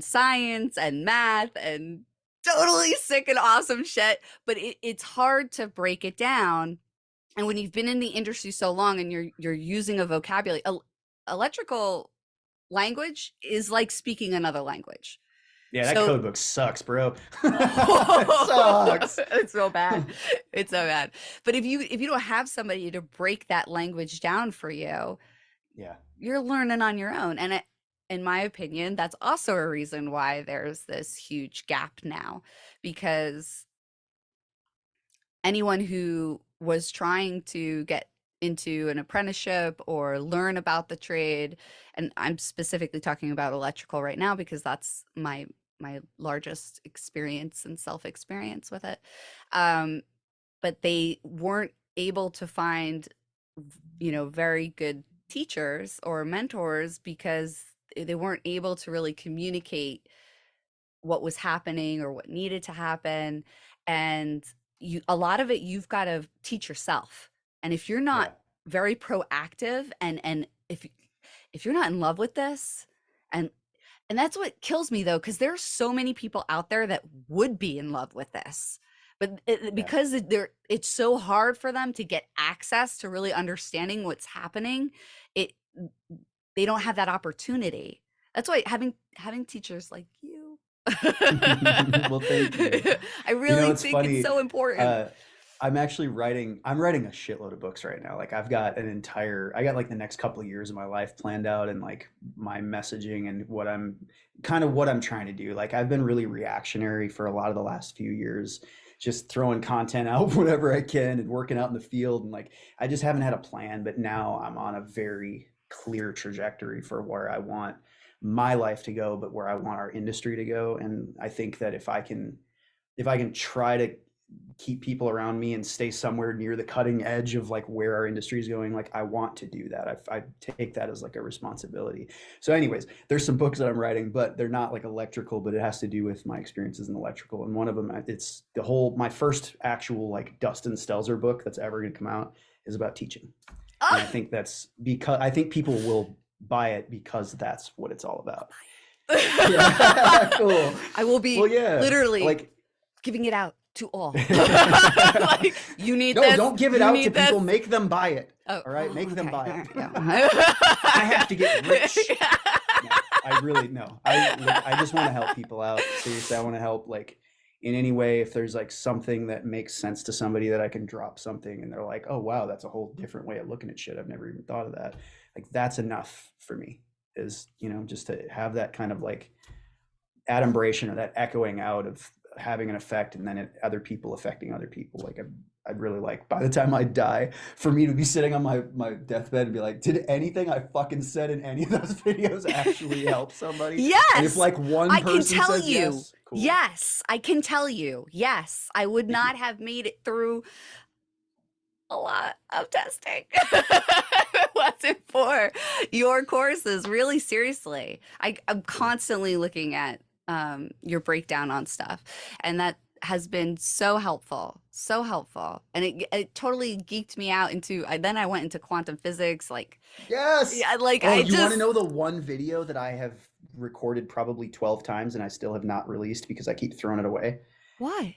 science and math and totally sick and awesome shit. But it's hard to break it down. And when you've been in the industry so long and you're using a vocabulary, electrical language is like speaking another language. Yeah, that code book sucks, bro. It sucks. It's so bad. It's so bad. But if you don't have somebody to break that language down for you, you're learning on your own. And in my opinion, that's also a reason why there's this huge gap now, because anyone who was trying to get into an apprenticeship or learn about the trade, and I'm specifically talking about electrical right now because that's my largest experience and self-experience with it, but they weren't able to find very good teachers or mentors because they weren't able to really communicate what was happening or what needed to happen. And a lot of it you've got to teach yourself. And if you're not very proactive, and if you're not in love with this, and that's what kills me though, because there's so many people out there that would be in love with this, but because it's so hard for them to get access to really understanding what's happening, they don't have that opportunity. That's why having teachers like you. Well, thank you. I really think it's so important. I'm writing a shitload of books right now. Like I got like the next couple of years of my life planned out, and like my messaging and what I'm trying to do. Like I've been really reactionary for a lot of the last few years, just throwing content out whenever I can and working out in the field. And like, I just haven't had a plan, but now I'm on a very clear trajectory for where I want my life to go, but where I want our industry to go. And I think that if I can try to keep people around me and stay somewhere near the cutting edge of like where our industry is going, like I want to do that. I take that as like a responsibility. So anyways, there's some books that I'm writing, but they're not like electrical, but it has to do with my experiences in electrical. And one of them, it's my first actual like Dustin Stelzer book that's ever going to come out is about teaching. And I think that's because I think people will buy it because that's what it's all about. Yeah. Cool. I will be literally like giving it out to all. Like, you need this. No, don't give it out to people. Make them buy it. Oh, all right, make them buy it. Yeah. I have to get rich. No, I really no. I just want to help people out. Seriously, I want to help. Like, in any way, if there's like something that makes sense to somebody that I can drop something and they're like, oh wow, that's a whole different way of looking at shit, I've never even thought of that, like that's enough for me, is, you know, just to have that kind of like adumbration or that echoing out of having an effect, and then other people affecting other people. Like I'd really like, by the time I die, for me to be sitting on my deathbed and be like, did anything I fucking said in any of those videos actually help somebody? Yes. And if like one I person can tell says you. yes, cool. Yes, I can tell you. Yes, I would not have made it through a lot of testing if it wasn't for your courses. Really, seriously. I'm constantly looking at your breakdown on stuff, and that has been so helpful, so helpful. And it totally geeked me out into, then I went into quantum physics, like, Yes. yeah, like Oh, I you want to just, know the one video that I have recorded probably 12 times and I still have not released because I keep throwing it away? why?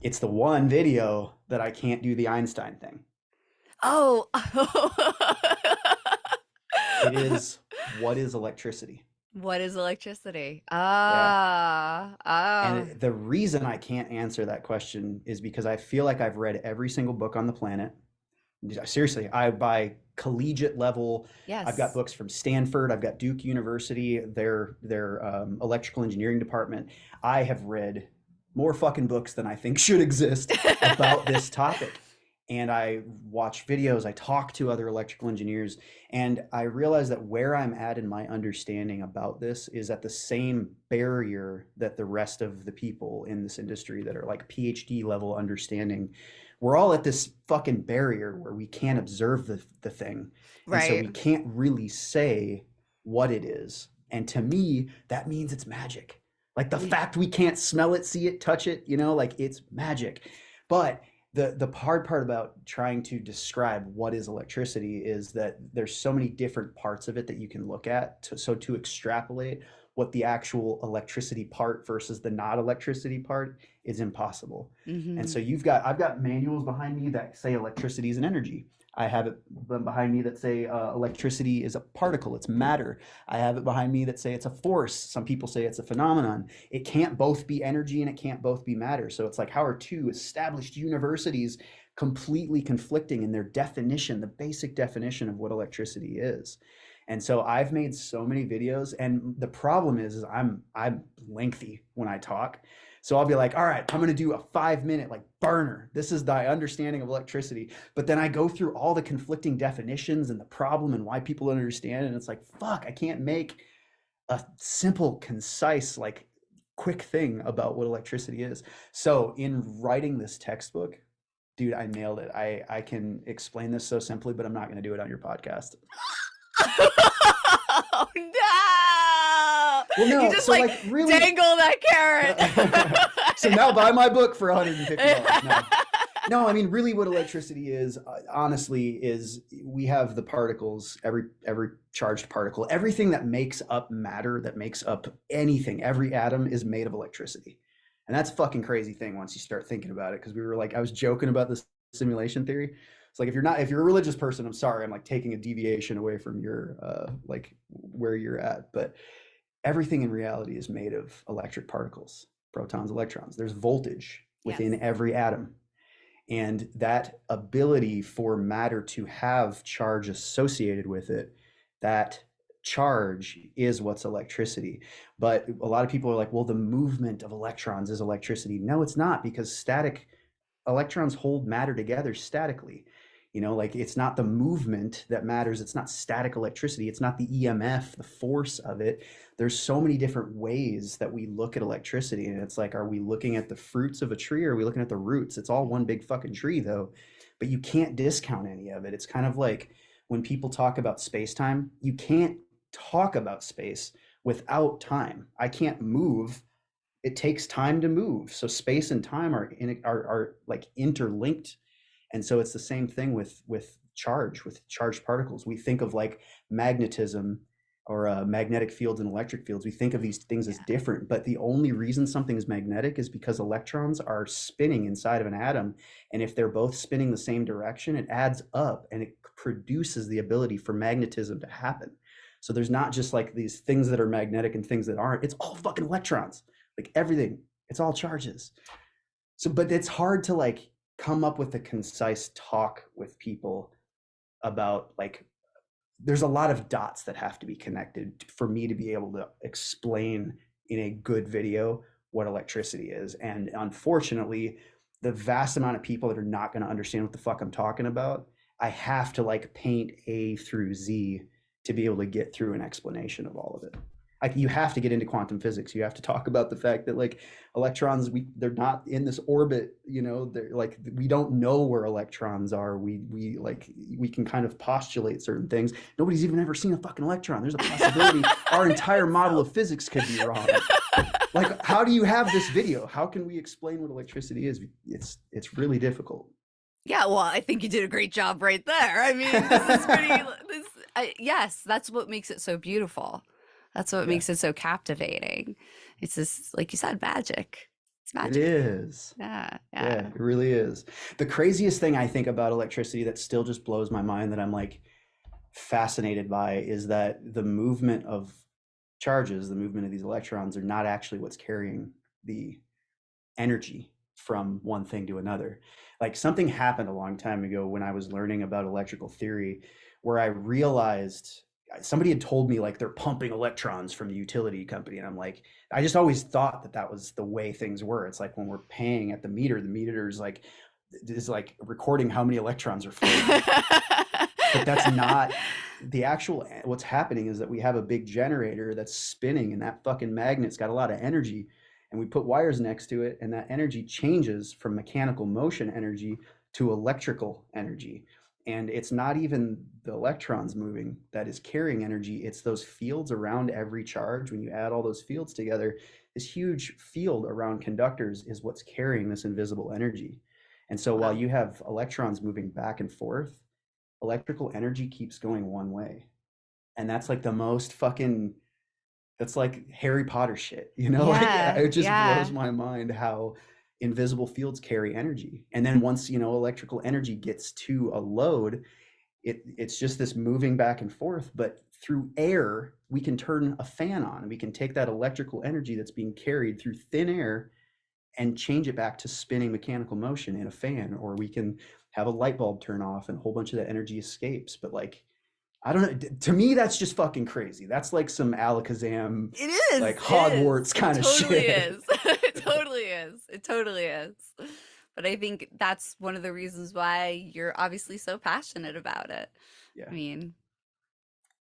It's the one video that I can't do the Einstein thing. Oh. It is, what is electricity? What is electricity? Yeah. Ah. And the reason I can't answer that question is because I feel like I've read every single book on the planet. Seriously, I by collegiate level, I've got Yes. books from Stanford, I've got Duke University, their electrical engineering department. I have read more fucking books than I think should exist about this topic. And I watch videos, I talk to other electrical engineers, and I realize that where I'm at in my understanding about this is at the same barrier that the rest of the people in this industry that are like PhD level understanding. We're all at this fucking barrier where we can't observe the thing. And so we can't really say what it is. And to me, that means it's magic. Like the fact we can't smell it, see it, touch it, you know, like it's magic. But the hard part about trying to describe what is electricity is that there's so many different parts of it that you can look at. So to extrapolate what the actual electricity part versus the not electricity part is impossible. And so I've got manuals behind me that say electricity is an energy. I have it behind me that say electricity is a particle, it's matter. I have it behind me that say it's a force. Some people say it's a phenomenon. It can't both be energy and it can't both be matter. So it's like, how are two established universities completely conflicting in their definition, the basic definition of what electricity is? And so I've made so many videos, and the problem is I'm lengthy when I talk. So I'll be like, all right, I'm going to do a 5-minute like burner. This is the understanding of electricity. But then I go through all the conflicting definitions and the problem and why people don't understand. And it's like, fuck, I can't make a simple, concise, like quick thing about what electricity is. So in writing this textbook, dude, I nailed it. I can explain this so simply, but I'm not going to do it on your podcast. Oh no! Well, no, you just so like really dangle that carrot. So now buy my book for $150. No, I mean, really what electricity is, honestly, is we have the particles, every charged particle, everything that makes up matter, that makes up anything, every atom is made of electricity. And that's a fucking crazy thing once you start thinking about it, because we were like, I was joking about this simulation theory. It's like, if you're a religious person, I'm sorry, I'm like taking a deviation away from your like where you're at, but everything in reality is made of electric particles, protons, electrons. There's voltage within every atom. And that ability for matter to have charge associated with it, that charge is what's electricity. But a lot of people are like, well, the movement of electrons is electricity. No, it's not, because static electrons hold matter together statically. You know, like it's not the movement that matters. It's not static electricity. It's not the EMF, the force of it. There's so many different ways that we look at electricity. And it's like, are we looking at the fruits of a tree or are we looking at the roots? It's all one big fucking tree though, but you can't discount any of it. It's kind of like when people talk about space-time, you can't talk about space without time. I can't move. It takes time to move. So space and time are like interlinked. And so it's the same thing with charged particles. We think of like magnetism or magnetic fields and electric fields. We think of these things as different, but the only reason something is magnetic is because electrons are spinning inside of an atom. And if they're both spinning the same direction, it adds up and it produces the ability for magnetism to happen. So there's not just like these things that are magnetic and things that aren't. It's all fucking electrons. Like everything It's all charges. So, but it's hard to like come up with a concise talk with people about like, there's a lot of dots that have to be connected for me to be able to explain in a good video what electricity is. And unfortunately, the vast amount of people that are not going to understand what the fuck I'm talking about, I have to like paint A through Z to be able to get through an explanation of all of it. Like you have to get into quantum physics. You have to talk about the fact that like electrons, they're not in this orbit, you know, they're like, we don't know where electrons are. We like, we can kind of postulate certain things. Nobody's even ever seen a fucking electron. There's a possibility our entire model of physics could be wrong. Like, how do you have this video? How can we explain what electricity is? It's really difficult. Yeah, well, I think you did a great job right there. I mean, this is pretty, yes, that's what makes it so beautiful. That's what makes it so captivating. It's just, like you said, magic. It's magic. It is. Yeah, it really is. The craziest thing I think about electricity that still just blows my mind, that I'm like fascinated by, is that the movement of charges, the movement of these electrons, are not actually what's carrying the energy from one thing to another. Like something happened a long time ago when I was learning about electrical theory, where I realized somebody had told me like they're pumping electrons from the utility company, and I'm like, I just always thought that that was the way things were. It's like when we're paying at the meter is like recording how many electrons are flowing. But that's not the actual, what's happening is that we have a big generator that's spinning, and that fucking magnet's got a lot of energy, and we put wires next to it, and that energy changes from mechanical motion energy to electrical energy. And it's not even the electrons moving that is carrying energy. It's those fields around every charge. When you add all those fields together, this huge field around conductors is what's carrying this invisible energy. And so while you have electrons moving back and forth, electrical energy keeps going one way. And that's like the most fucking, that's like Harry Potter shit, you know? Like it just blows my mind how invisible fields carry energy. And then once, you know, electrical energy gets to a load, it's just this moving back and forth. But through air, we can turn a fan on. We can take that electrical energy that's being carried through thin air and change it back to spinning mechanical motion in a fan. Or we can have a light bulb turn off and a whole bunch of that energy escapes. But like, I don't know. To me, that's just fucking crazy. That's like some Alakazam, it is like Hogwarts kind of shit. It totally is. It totally is. But I think that's one of the reasons why you're obviously so passionate about it. Yeah. I mean,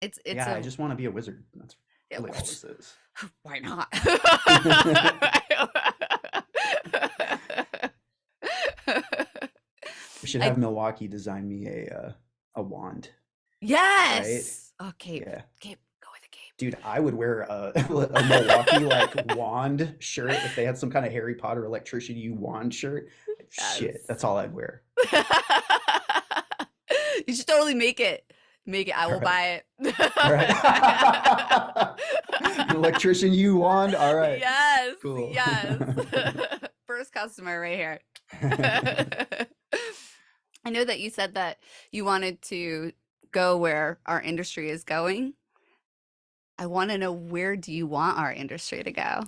it's I just want to be a wizard. That's really all this is. Why not? We should have Milwaukee design me a wand. Yes. Right? Okay. Yeah. Gabe, go with it, Gabe. Dude, I would wear a Milwaukee like wand shirt if they had some kind of Harry Potter electrician wand shirt. Yes. Shit, that's all I'd wear. You should totally make it. I will buy it. An electrician wand. All right. Yes. Cool. Yes. First customer right here. I know that you said that you wanted to go where our industry is going. I want to know, where do you want our industry to go?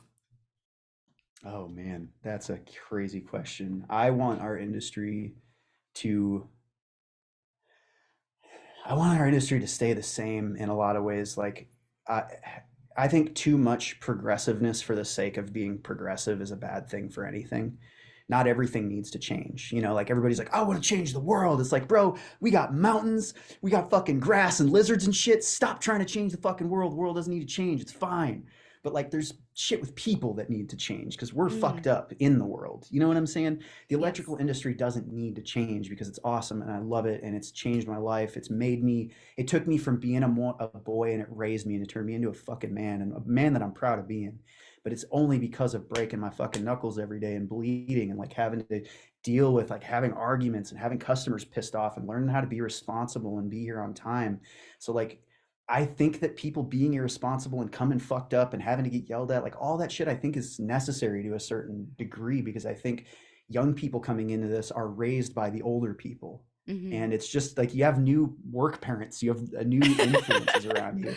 Oh man, that's a crazy question. I want our industry to stay the same in a lot of ways. Like I think too much progressiveness for the sake of being progressive is a bad thing for anything. Not everything needs to change. You know, like everybody's like, I want to change the world. It's like, bro, we got mountains, we got fucking grass and lizards and shit. Stop trying to change the fucking world. The world doesn't need to change. It's fine. But like, there's shit with people that need to change because we're fucked up in the world. You know what I'm saying? The electrical industry doesn't need to change because it's awesome and I love it and it's changed my life. It took me from being a boy and it raised me and it turned me into a fucking man, and a man that I'm proud of being. But it's only because of breaking my fucking knuckles every day and bleeding and like having to deal with like having arguments and having customers pissed off and learning how to be responsible and be here on time. So like, I think that people being irresponsible and coming fucked up and having to get yelled at, like all that shit, I think is necessary to a certain degree, because I think young people coming into this are raised by the older people. Mm-hmm. And it's just like, you have new work parents, you have new influences around you.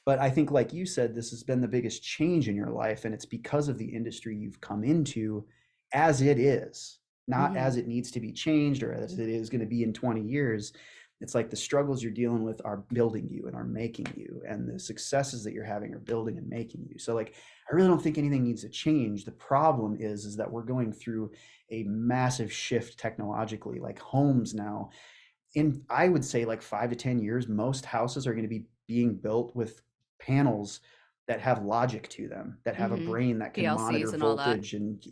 But I think, like you said, this has been the biggest change in your life, and it's because of the industry you've come into as it is, not Hmm. as it needs to be changed or as it is going to be in 20 years. It's like the struggles you're dealing with are building you and are making you, and the successes that you're having are building and making you. So, like, I really don't think anything needs to change. The problem is that we're going through a massive shift technologically. Like homes now, in I would say like 5 to 10 years, most houses are going to be being built with panels that have logic to them, that have a Hmm. brain that can monitor PLCs and all that. voltage. And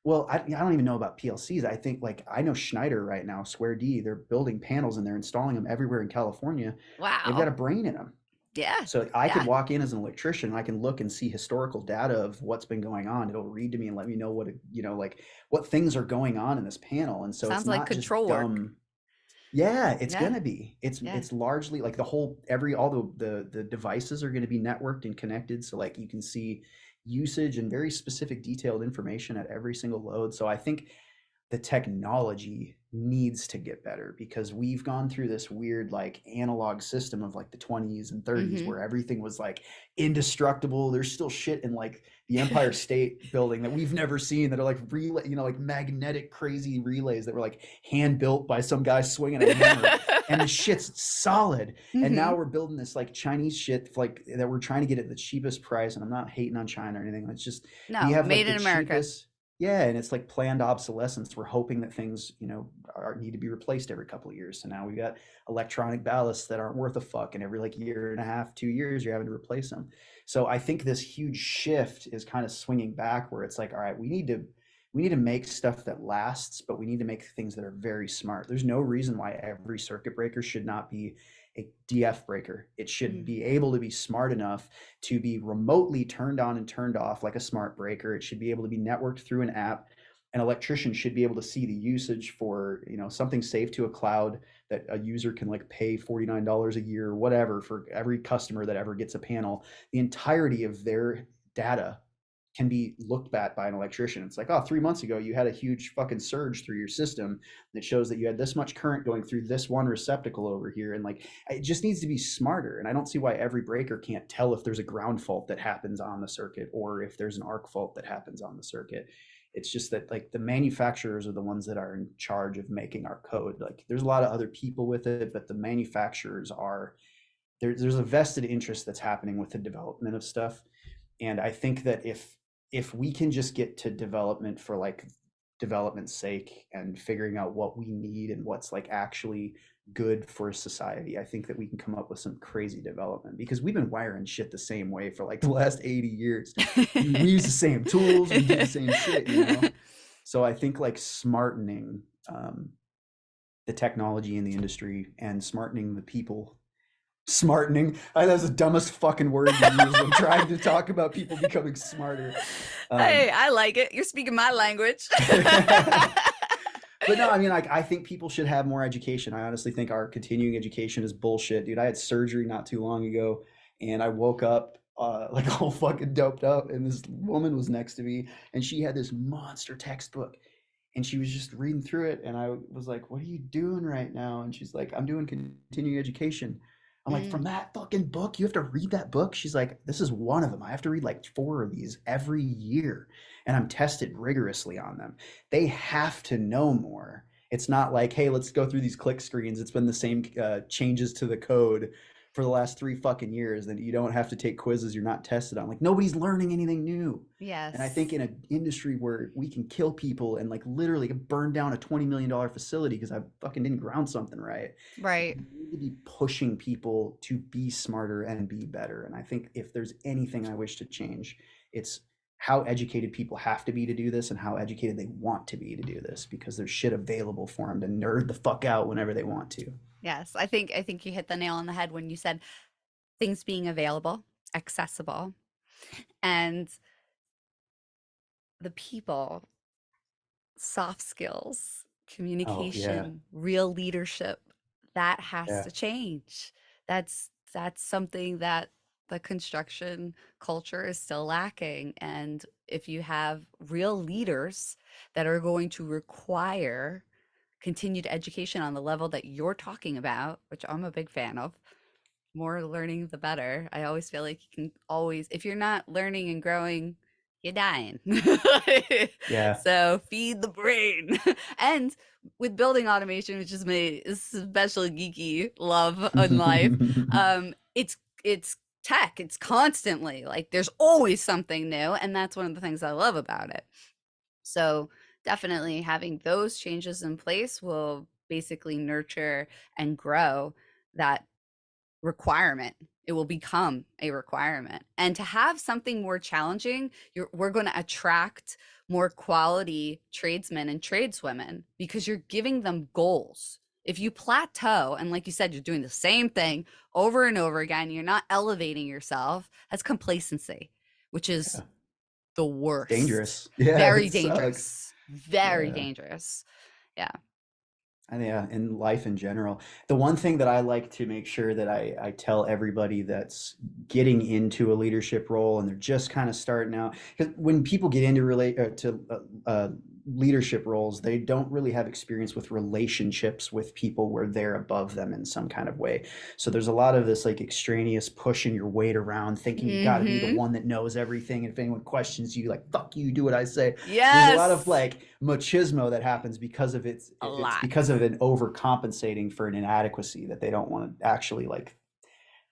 well, I don't even know about PLCs. I think, like, I know Schneider right now, Square D, they're building panels and they're installing them everywhere in California. They've got Wow. a brain in them. Yeah. So I could Yeah. walk in as an electrician and I can look and see historical data of what's been going on. It'll read to me and let me know what, like what things are going on in this panel. And so it's Sounds like not just control work. dumb. Yeah, it's Yeah. gonna be. It's Yeah. it's largely like the whole every all the devices are gonna be networked and connected. So like you can see usage and very specific detailed information at every single load. So I think the technology needs to get better because we've gone through this weird like analog system of like the 20s and 30s Hmm. where everything was like indestructible. There's still shit in like the Empire State Building that we've never seen that are like relay, like magnetic crazy relays that were like hand built by some guy swinging a hammer, and the shit's solid. And Hmm. now we're building this like Chinese shit like that we're trying to get at the cheapest price. And I'm not hating on China or anything. It's just we No, have like made the in America. cheapest. Yeah, and it's like planned obsolescence. We're hoping that things, need to be replaced every couple of years. So now we've got electronic ballasts that aren't worth a fuck, and every like year and a half, 2 years, you're having to replace them. So I think this huge shift is kind of swinging back, where it's like, all right, we need to make stuff that lasts, but we need to make things that are very smart. There's no reason why every circuit breaker should not be a DF breaker. It should Mm. be able to be smart enough to be remotely turned on and turned off like a smart breaker. It should be able to be networked through an app. An electrician should be able to see the usage for, something safe to a cloud that a user can like pay $49 a year or whatever for every customer that ever gets a panel. The entirety of their data can be looked at by an electrician. It's like, oh, 3 months ago you had a huge fucking surge through your system that shows that you had this much current going through this one receptacle over here. And like, it just needs to be smarter. And I don't see why every breaker can't tell if there's a ground fault that happens on the circuit or if there's an arc fault that happens on the circuit. It's just that like the manufacturers are the ones that are in charge of making our code. Like there's a lot of other people with it, but the manufacturers are there's a vested interest that's happening with the development of stuff. And I think that if we can just get to development for like development's sake and figuring out what we need and what's like actually good for society, I think that we can come up with some crazy development because we've been wiring shit the same way for like the last 80 years. We use the same tools, we do the same shit. So I think like smartening the technology in the industry and smartening the people. Smartening. That's the dumbest fucking word to use when trying to talk about people becoming smarter. Hey, I like it. You're speaking my language. But no, I mean, like, I think people should have more education. I honestly think our continuing education is bullshit, dude. I had surgery not too long ago, and I woke up like all fucking doped up, and this woman was next to me, and she had this monster textbook, and she was just reading through it, and I was like, "What are you doing right now?" And she's like, "I'm doing continuing education." I'm like, "From Mm. that fucking book? You have to read that book?" She's like, "This is one of them. I have to read like 4 of these every year, and I'm tested rigorously on them." They have to know more. It's not like, hey, let's go through these click screens. It's been the same changes to the code for the last 3 fucking years. That you don't have to take quizzes you're not tested on. Like nobody's learning anything new. And I think Yes. in an industry where we can kill people and like literally burn down a $20 million facility because I fucking didn't ground something right, Right. we need to be pushing people to be smarter and be better. And I think if there's anything I wish to change, it's how educated people have to be to do this and how educated they want to be to do this because there's shit available for them to nerd the fuck out whenever they want to. Yes. I think you hit the nail on the head when you said things being available, accessible, and the people, soft skills, Oh yeah, communication, real leadership, that has yeah. to change. That's something that the construction culture is still lacking. And if you have real leaders that are going to require continued education on the level that you're talking about, which I'm a big fan of, more learning, the better. I always feel like you can always, if you're not learning and growing, you're dying. Yeah. So feed the brain. And with building automation, which is my especially geeky love in life, it's tech. It's constantly like there's always something new, and that's one of the things I love about it. So definitely having those changes in place will basically nurture and grow that requirement. It will become a requirement. And to have something more challenging, we're going to attract more quality tradesmen and tradeswomen because you're giving them goals. If you plateau and, like you said, you're doing the same thing over and over again, you're not elevating yourself, that's complacency, which is Yeah. the worst. Dangerous. Yeah. Very It dangerous. sucks. Very Yeah. dangerous. Yeah. And yeah, in life in general. The one thing that I like to make sure that I tell everybody that's getting into a leadership role and they're just kind of starting out, because when people get into leadership roles, they don't really have experience with relationships with people where they're above them in some kind of way. So there's a lot of this like extraneous pushing your weight around, thinking you got to be the one that knows everything. And if anyone questions you, like, fuck you, do what I say. Yes. There's a lot of like machismo that happens because of it's because of an overcompensating for an inadequacy that they don't want to actually like.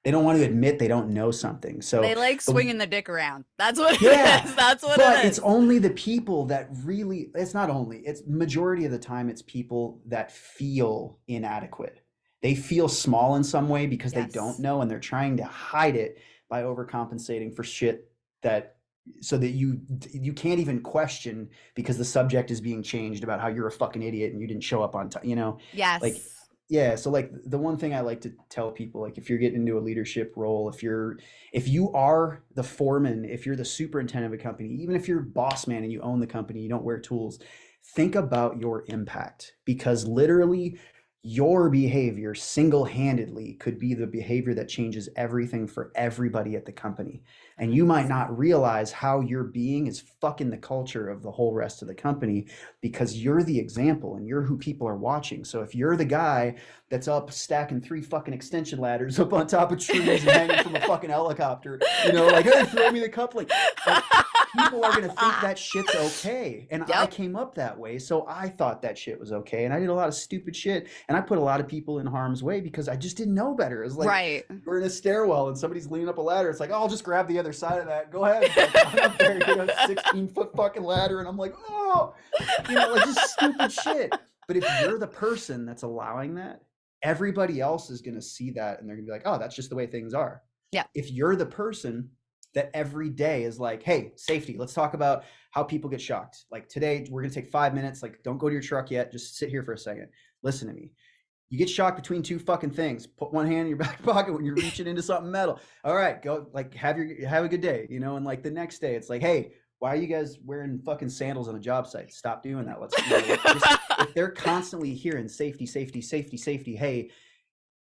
They don't want to admit they don't know something. So they like swinging the dick around. That's what it is. That's what it is. But it's only the people that really, it's not only, it's majority of the time, it's people that feel inadequate. They feel small in some way because they don't know, and they're trying to hide it by overcompensating for shit that, so that you can't even question because the subject is being changed about how you're a fucking idiot and you didn't show up on time, you know? Yes. Like, yeah, so like the one thing I like to tell people, like if you're getting into a leadership role, if you are the foreman, if you're the superintendent of a company, even if you're boss man and you own the company, you don't wear tools, think about your impact, because literally your behavior single-handedly could be the behavior that changes everything for everybody at the company. And you might not realize how your being is fucking the culture of the whole rest of the company, because you're the example and you're who people are watching. So if you're the guy that's up stacking 3 fucking extension ladders up on top of trees and hanging from a fucking helicopter, you know, like, hey, throw me the cup, like people are going to think that shit's okay. And I came up that way, so I thought that shit was okay. And I did a lot of stupid shit. And I put a lot of people in harm's way because I just didn't know better. It was like, we're in a stairwell and somebody's leaning up a ladder. It's like, oh, I'll just grab the other side of that. Go ahead. I'm up there, you know, 16-foot fucking ladder. And I'm like, oh, you know, like just stupid shit. But if you're the person that's allowing that, everybody else is going to see that. And they're going to be like, oh, that's just the way things are. Yeah. If you're the person that every day is like, hey, safety, let's talk about how people get shocked. Like today, we're going to take 5 minutes. Like, don't go to your truck yet. Just sit here for a second. Listen to me. You get shocked between 2 fucking things. Put one hand in your back pocket when you're reaching into something metal. All right, go, like, have a good day, you know? And like the next day, it's like, hey, why are you guys wearing fucking sandals on a job site? Stop doing that. Let's, you know, if they're constantly hearing safety, safety, safety, safety, hey,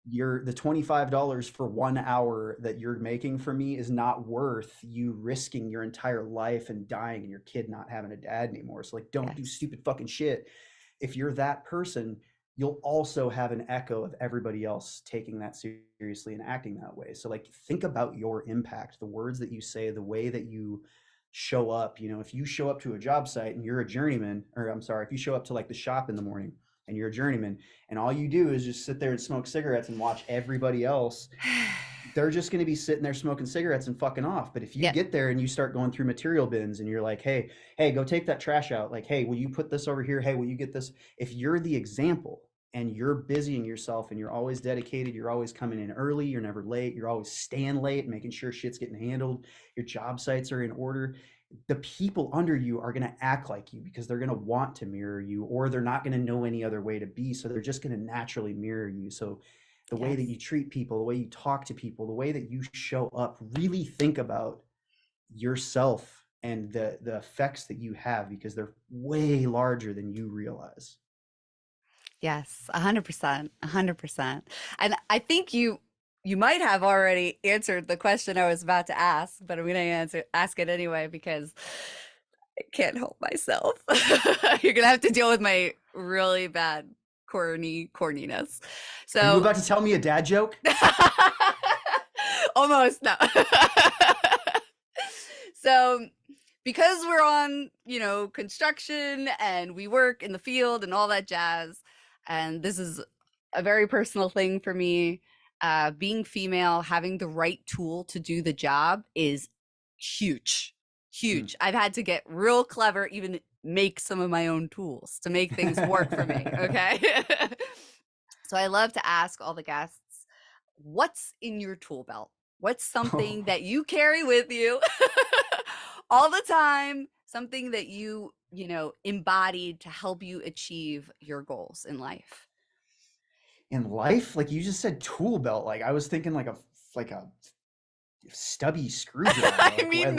the $25 for 1 hour that you're making for me is not worth you risking your entire life and dying and your kid not having a dad anymore. So like, don't do stupid fucking shit. If you're that person, you'll also have an echo of everybody else taking that seriously and acting that way. So like, think about your impact, the words that you say, the way that you show up. You know, if you show up to a job site and you're a journeyman, or I'm sorry, if you show up to like the shop in the morning and you're a journeyman and all you do is just sit there and smoke cigarettes and watch everybody else, they're just going to be sitting there smoking cigarettes and fucking off. But if you get there and you start going through material bins and you're like, hey, go take that trash out. Like, hey, will you put this over here? Hey, will you get this? If you're the example and you're busying yourself and you're always dedicated, you're always coming in early, you're never late, you're always staying late, making sure shit's getting handled, your job sites are in order, the people under you are going to act like you because they're going to want to mirror you, or they're not going to know any other way to be. So they're just going to naturally mirror you. So the way that you treat people, the way you talk to people, the way that you show up, really think about yourself and the effects that you have, because they're way larger than you realize. Yes, 100%, 100%. And I think you might have already answered the question I was about to ask, but I'm going to ask it anyway because I can't help myself. You're going to have to deal with my really bad corniness. So are you about to tell me a dad joke? Almost, no. So because we're on, construction and we work in the field and all that jazz, and this is a very personal thing for me, being female, having the right tool to do the job is huge. Huge. I've had to get real clever, even make some of my own tools to make things work for me. Okay. So I love to ask all the guests, what's in your tool belt? What's something that you carry with you all the time? Something that you embodied to help you achieve your goals in life. In life, like you just said, tool belt. Like I was thinking like a stubby screwdriver. I mean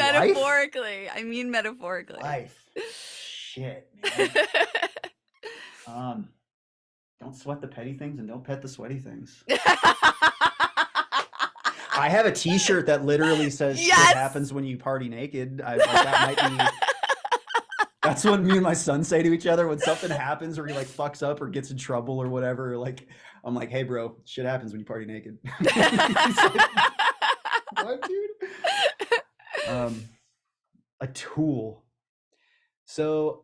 metaphorically. Life. Shit, man. Don't sweat the petty things and don't pet the sweaty things. I have a T-shirt that literally says "Shit happens when you party naked." That might be. That's what me and my son say to each other when something happens or he like fucks up or gets in trouble or whatever. Like I'm like, "Hey, bro, shit happens when you party naked." Like, what, dude? A tool. So.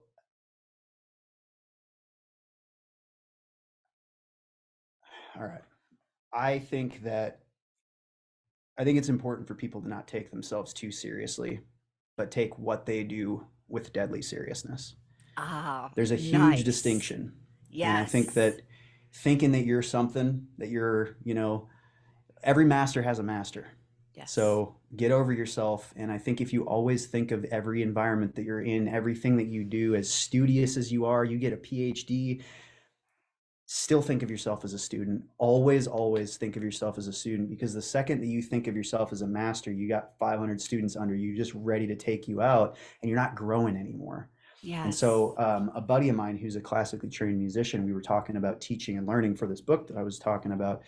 All right. I think it's important for people to not take themselves too seriously, but take what they do with deadly seriousness. There's a huge distinction. Yes. And I think that thinking that you're something, that you're, every master has a master. Yes. So get over yourself. And I think if you always think of every environment that you're in, everything that you do, as studious as you are, you get a PhD, still think of yourself as a student. Always, always think of yourself as a student, because the second that you think of yourself as a master, you got 500 students under you just ready to take you out and you're not growing anymore. Yes. And so a buddy of mine who's a classically trained musician, we were talking about teaching and learning for this book that I was talking about.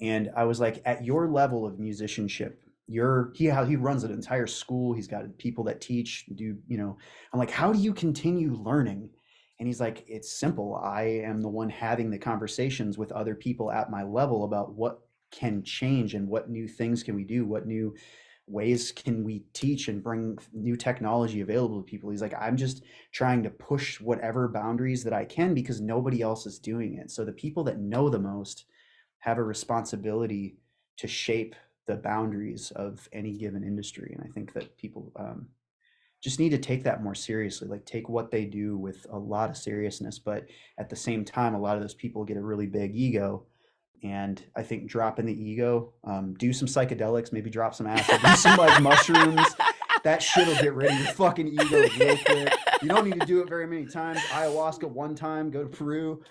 And I was like, at your level of musicianship, he runs an entire school. He's got people that teach, I'm like, how do you continue learning? And he's like, it's simple. I am the one having the conversations with other people at my level about what can change and what new things can we do, what new ways can we teach and bring new technology available to people. He's like, I'm just trying to push whatever boundaries that I can because nobody else is doing it. So the people that know the most have a responsibility to shape the boundaries of any given industry. And I think that people just need to take that more seriously, like take what they do with a lot of seriousness. But at the same time, a lot of those people get a really big ego. And I think dropping the ego, do some psychedelics, maybe drop some acid, do some like mushrooms. That shit will get rid of your fucking ego real quick. You don't need to do it very many times. Ayahuasca one time, go to Peru.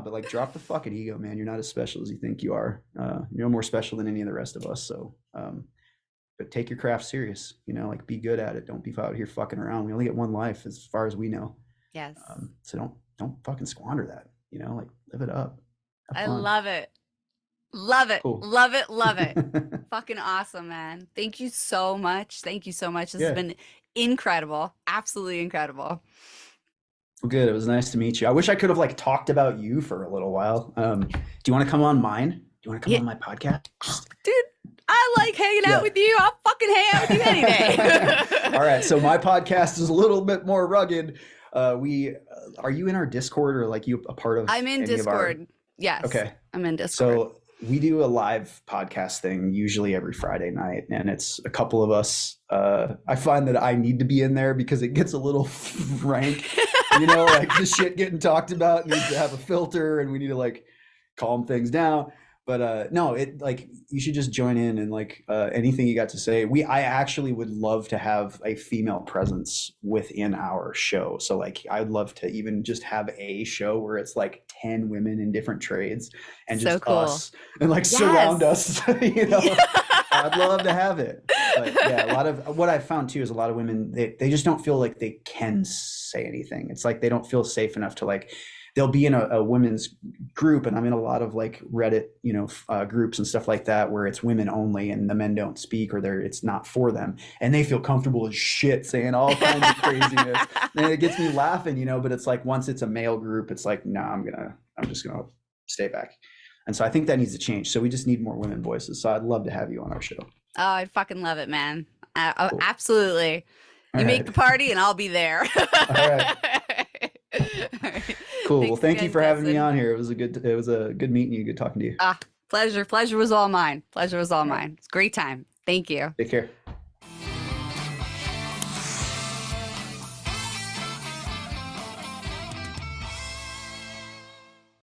But like drop the fucking ego, man. You're not as special as you think you are. You're no more special than any of the rest of us. So, but take your craft serious, like be good at it. Don't be out here fucking around. We only get one life as far as we know. Yes. So don't fucking squander that, like live it up. I love it. Love it. Cool. Love it. Love it. Fucking awesome, man. Thank you so much. Thank you so much. This has been incredible. Absolutely incredible. Well, good. It was nice to meet you. I wish I could have like talked about you for a little while. Do you want to come on mine? Do you want to come on my podcast? Dude, I like hanging out with you. I'll fucking hang out with you any day. All right. So my podcast is a little bit more rugged. Are you in our Discord or like you a part of? I'm in Discord. Yes. Okay. I'm in Discord. So we do a live podcast thing usually every Friday night, and it's a couple of us. I find that I need to be in there because it gets a little rank, like the shit getting talked about needs to have a filter, and we need to like calm things down. But no, you should just join in and like anything you got to say. I actually would love to have a female presence within our show. So like I'd love to even just have a show where it's like 10 women in different trades and just us and like surround us. I'd love to have it. But yeah, a lot of what I've found too is a lot of women they just don't feel like they can say anything. It's like they don't feel safe enough to like. They'll be in a women's group, and I'm in a lot of like Reddit, groups and stuff like that where it's women only and the men don't speak or it's not for them. And they feel comfortable as shit saying all kinds of craziness. And it gets me laughing, but it's like once it's a male group, it's like, nah, I'm just going to stay back. And so I think that needs to change. So we just need more women voices. So I'd love to have you on our show. Oh, I'd fucking love it, man. Cool. Absolutely. You make the party and I'll be there. All right. Cool. Well, thank you for having me on here. It was a good meeting you. Good talking to you. Pleasure. Pleasure was all mine. Pleasure was all mine. It's a great time. Thank you. Take care.